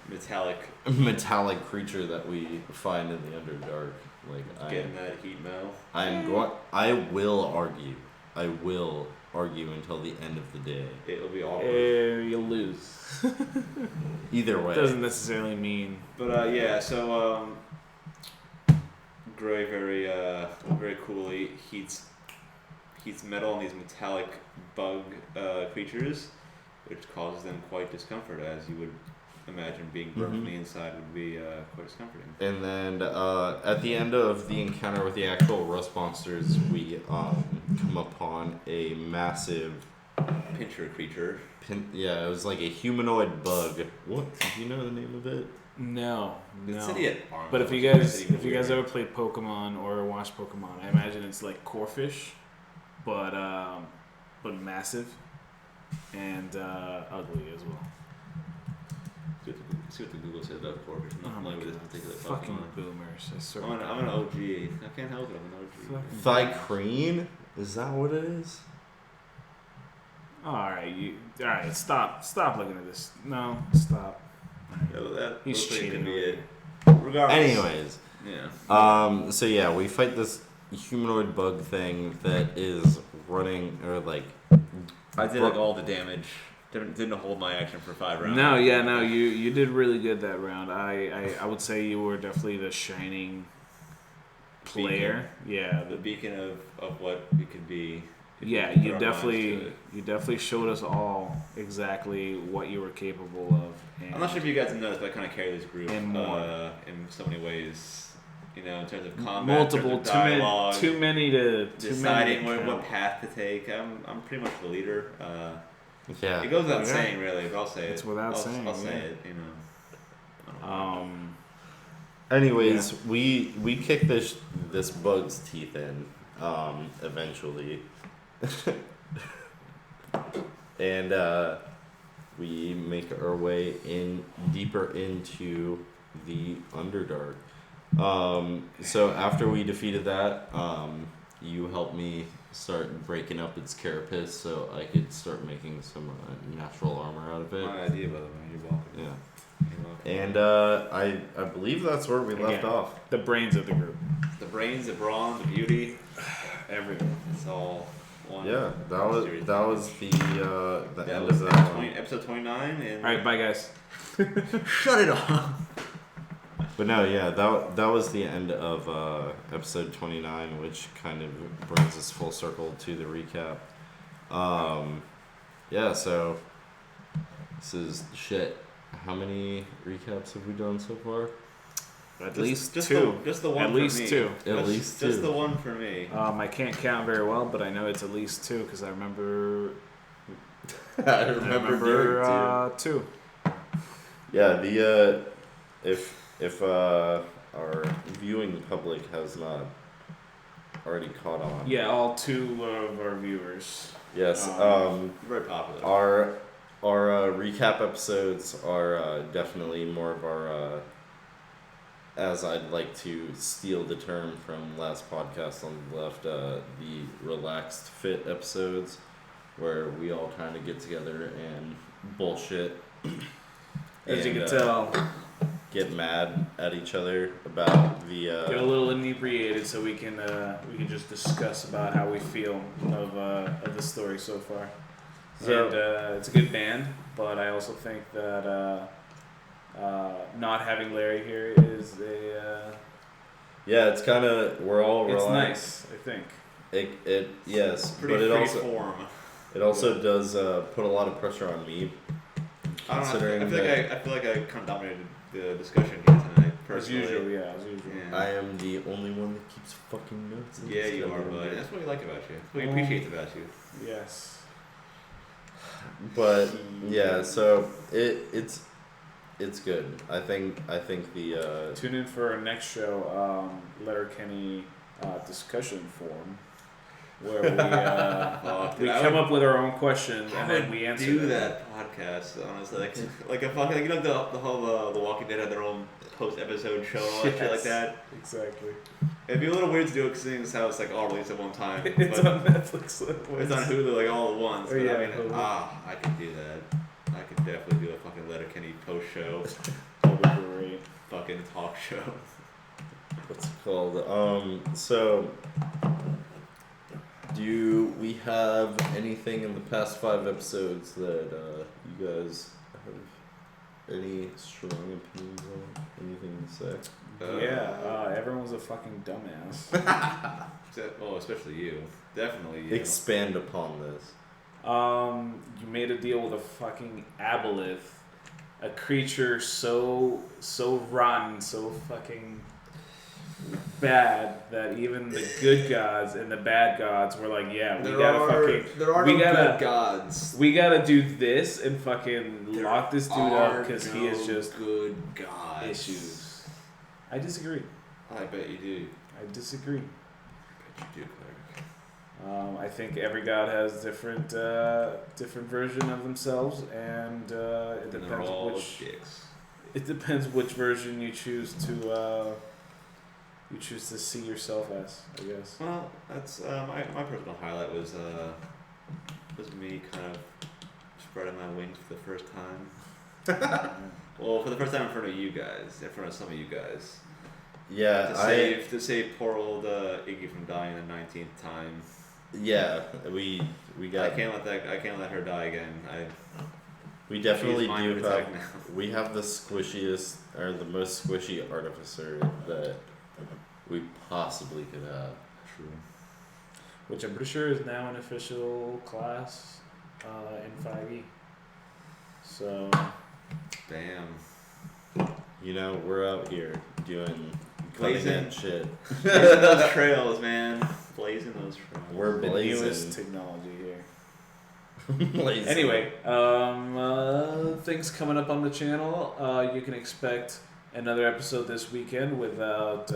metallic creature that we find in the Underdark. Like getting that heat metal. I will argue. I will argue until the end of the day. It'll be awkward. You'll lose. Either way. Doesn't necessarily mean. But yeah, so Gray very coolly heats metal on these metallic bug creatures, which causes them quite discomfort, as you would imagine being burnt from the inside would be quite discomforting. And then at the end of the encounter with the actual rust monsters, we come upon a massive pincher creature. Yeah, it was like a humanoid bug. What? Do you know the name of it? No. But if you guys ever play Pokemon or watch Pokemon, I imagine it's like Corphish, but massive and ugly as well. See what the Google says about Corphish. I'm not with this particular fucking Pokemon. Boomers. I swear. I'm an OG. I can't help it. I'm an OG. Thycreen? Is that what it is? Alright, stop looking at this. No, stop. He's cheating. Regardless. Anyways. Yeah. So yeah, we fight this humanoid bug thing that is running, or like... I did like all the damage. Didn't hold my action for 5 rounds. No, you did really good that round. I would say you were definitely the shining player. Beacon. Yeah. The beacon of what we could be. Yeah, you definitely showed us all exactly what you were capable of. And I'm not sure if you guys have noticed, but I kind of carry this group and more. In so many ways. You know, in terms of combat, multiple, in terms of dialogue, too many to deciding what path to take. I'm pretty much the leader. Yeah. It goes without saying, really, but I'll say it's it. Without saying. I'll say it. You know. Anyways, we kick this bug's teeth in eventually, and we make our way deeper into the Underdark. So after we defeated that, you helped me start breaking up its carapace so I could start making some natural armor out of it. My idea, by the way. You're welcome. Yeah. You're welcome. And I believe that's where we left off. The brains of the group. The brains, the brawn, the beauty, everything. It's all one. Yeah, that was the end was of that one. Episode 29. And all right, bye guys. Shut it off. But no, yeah, that was the end of episode 29, which kind of brings us full circle to the recap. Yeah, so this is shit. How many recaps have we done so far? At least two. Just the one. At least two. At least two. Just the one for me. I can't count very well, but I know it's at least two because I remember. I remember two. Yeah, the if our viewing public has not already caught on. Yeah, all two of our viewers. Yes. Very popular. Our recap episodes are definitely more of our, as I'd like to steal the term from last podcast on the left, the relaxed fit episodes, where we all kind of get together and bullshit. As you can tell. Get mad at each other about the... Get a little inebriated so we can just discuss about how we feel of the story so far. So, and it's a good band, but I also think that not having Larry here is a... yeah, it's kind of... We're all It's relaxed. nice, I think. It yes, pretty, but it also does put a lot of pressure on me. I feel like I kind of dominated the discussion here tonight. Personally. As usual. Yeah. I am the only one that keeps fucking notes. Yeah, you are, but that's what we like about you. That's what we appreciate about you. Yes. But yeah, so it's good. I think the tune in for our next show, Letterkenny discussion forum, where we come up with our own questions and then we answer. Do that podcast honestly, like a fucking you know the whole The Walking Dead had their own post-episode show and all that shit like that. Exactly. It'd be a little weird to do it seeing as how it's like all released at one time. It's on Netflix. It's on Hulu like all at once. Yeah, I mean, I could do that. I could definitely do a fucking Letterkenny post show. fucking talk show. What's it called? So, do we have anything in the past 5 episodes that you guys have any strong opinions on? Anything to say? Everyone's a fucking dumbass. Especially you. Definitely you. Expand upon this. You made a deal with a fucking aboleth, a creature so rotten, so fucking bad that even the good gods and the bad gods were like, yeah, there are no good gods. We gotta do this and fucking lock this dude up because he is just good gods. Issues. I disagree. I bet you do. I disagree. I bet you do, Cleric. I think every god has different version of themselves, and it depends which dicks. It depends which version you choose to see yourself as, I guess. Well, that's my personal highlight was me kind of spreading my wings for the first time. Well, for the first time in front of you guys, in front of some of you guys. Yeah, to save poor old Iggy from dying the 19th time. Yeah, we got. I can't let her die again. We definitely do have. We have the squishiest or the most squishy Artificer that we possibly could have. True. Which I'm pretty sure is now an official class in 5e. So. Damn. You know, we're out here doing blazing shit. Blazing those trails, man. Blazing those trails. We're the blazing. newest technology here. Blazing. Anyway, things coming up on the channel. You can expect another episode this weekend without.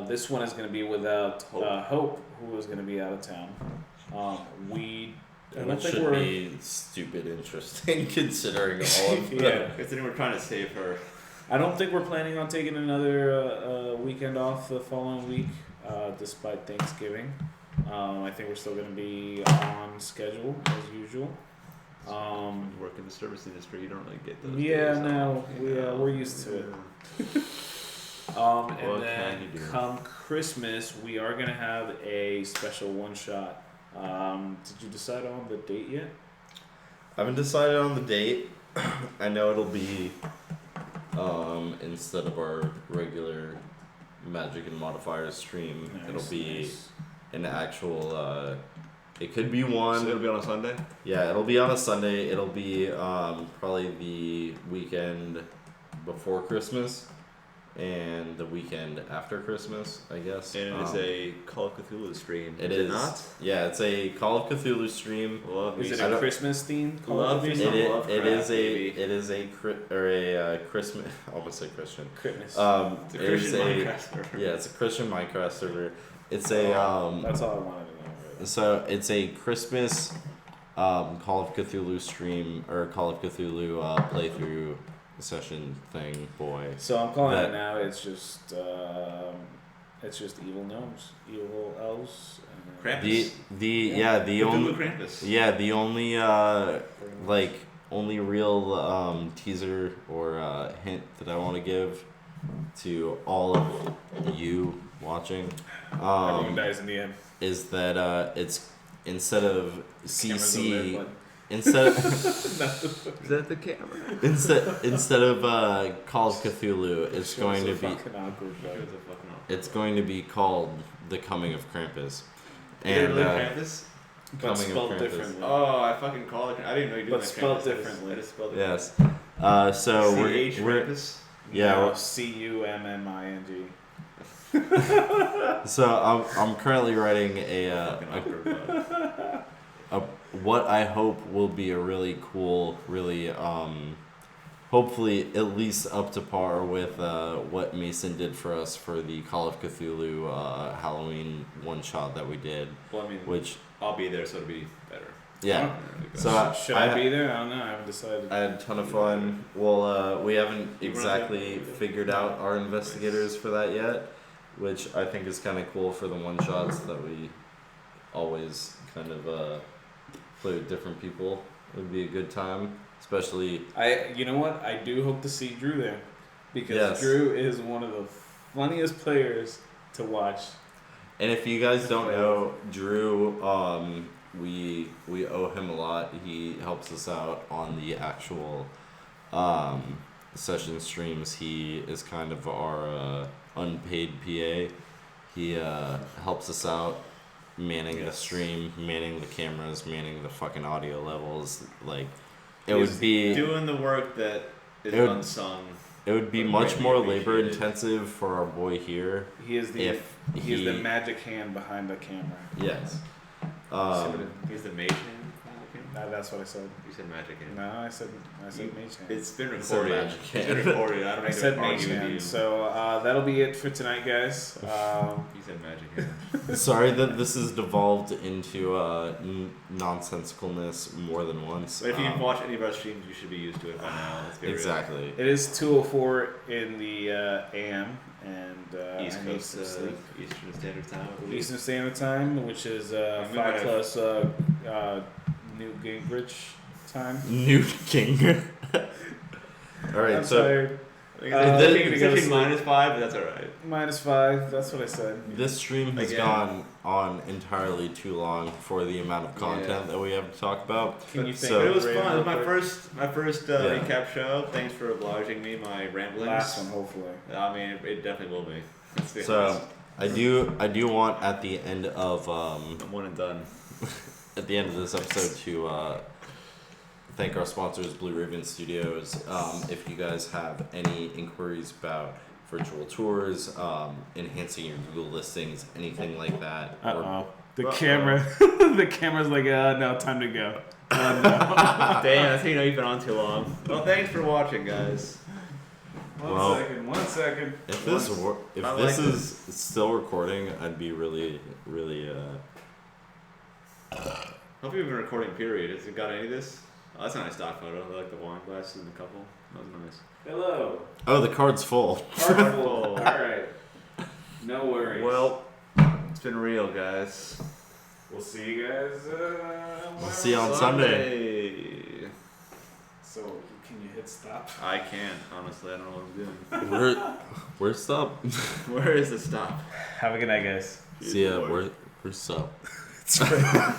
This one is going to be without Hope, who is going to be out of town. I don't think should we're be stupid interesting considering all of the. Considering we're trying to save her. I don't think we're planning on taking another weekend off the following week, despite Thanksgiving. I think we're still going to be on schedule as usual. You work in the service industry, you don't really get those. We're used to it. And then come Christmas, we are going to have a special one-shot. Did you decide on the date yet? I haven't decided on the date. I know it'll be instead of our regular Magic and Modifiers stream, it'll be an actual. It could be one. So it'll be on a Sunday. Yeah, it'll be on a Sunday. It'll be probably the weekend before Christmas. And the weekend after Christmas, I guess. And it is a Call of Cthulhu stream. It is not? Yeah, it's a Call of Cthulhu stream. Is it a Christmas theme? It is a Christmas. Almost say Christian. Christmas. It's a Christian Minecraft server. Yeah, it's a Christian Minecraft server. It's a That's all I wanted to know. Really. So it's a Christmas Call of Cthulhu stream or Call of Cthulhu playthrough session thing, boy. So I'm calling it now. It's just evil gnomes, evil elves. Krampus. The only Krampus. The only only real teaser or hint that I want to give to all of you watching everyone dies in the end. is that it's instead of CC. Instead of is that the camera? Instead of Call of Cthulhu, it's going to be it's going to be called The Coming of Krampus. And Krampus? But spelled differently. Oh, I fucking call it. I didn't know you did that. But spelled differently. I just spelled it. Yes. So we're Krampus? yeah. Cumming. So I'm currently writing a what I hope will be a really cool, really hopefully at least up to par with what Mason did for us for the Call of Cthulhu Halloween one shot that we did. Well, I mean, which I'll be there, so it'll be better. Yeah. So should I be there? I don't know. I haven't decided. I had a ton of fun. Well, we haven't exactly figured out our investigators for that yet, which I think is kind of cool for the one shots that we always kind of play with different people. It would be a good time, especially. You know what? I do hope to see Drew there. because Drew is one of the funniest players to watch. And if you guys don't know, Drew, we owe him a lot. He helps us out on the actual session streams. He is kind of our unpaid PA. He helps us out, manning the stream, manning the cameras, manning the fucking audio levels. Like, it would be doing the work that is unsung. It would be much more labor intensive for our boy here. He is the the magic hand behind the camera. Yes. He's the mage hand. No, that's what I said. You said magic hand. No, I said mage hand. It's been recorded. It's been recorded. I don't I said mage hand. So that'll be it for tonight, guys. You said magic hand. Sorry that this has devolved into nonsensicalness more than once. But if you watch any of our streams, you should be used to it by now. Exactly. It is 2:04 in the AM and East Coast Eastern Standard Time. Eastern Standard Time, which is 5 plus Newt Gingrich time. Newt Gingrich. All right, I'm so tired. It's actually -5, but that's all right. -5. That's what I said. This stream has gone on entirely too long for the amount of content that we have to talk about. Can you think? But it was fun. It was my first recap show. Thanks for obliging me. My ramblings. Last one, hopefully. I mean, it definitely will be. So I do want at the end of I'm one and done. At the end of this episode to thank our sponsors, Blue Raven Studios. If you guys have any inquiries about virtual tours, enhancing your Google listings, anything like that. The camera's like, no, time to go. No. Damn, that's how you know you've been on too long. Well, thanks for watching, guys. One second. If this is still recording, I'd be really, really. Hope you've been recording. Period. Has it got any of this? Oh, that's a nice stock photo. I like the wine glasses and the couple. That was nice. Hello. Oh, the card's full. Card's full. All right. No worries. Well, it's been real, guys. We'll see you guys. We'll see you on Sunday. So, can you hit stop? I can't. Honestly, I don't know what I'm doing. Where's stop? Where is the stop? Have a good night, guys. See ya. Where's stop? That's right.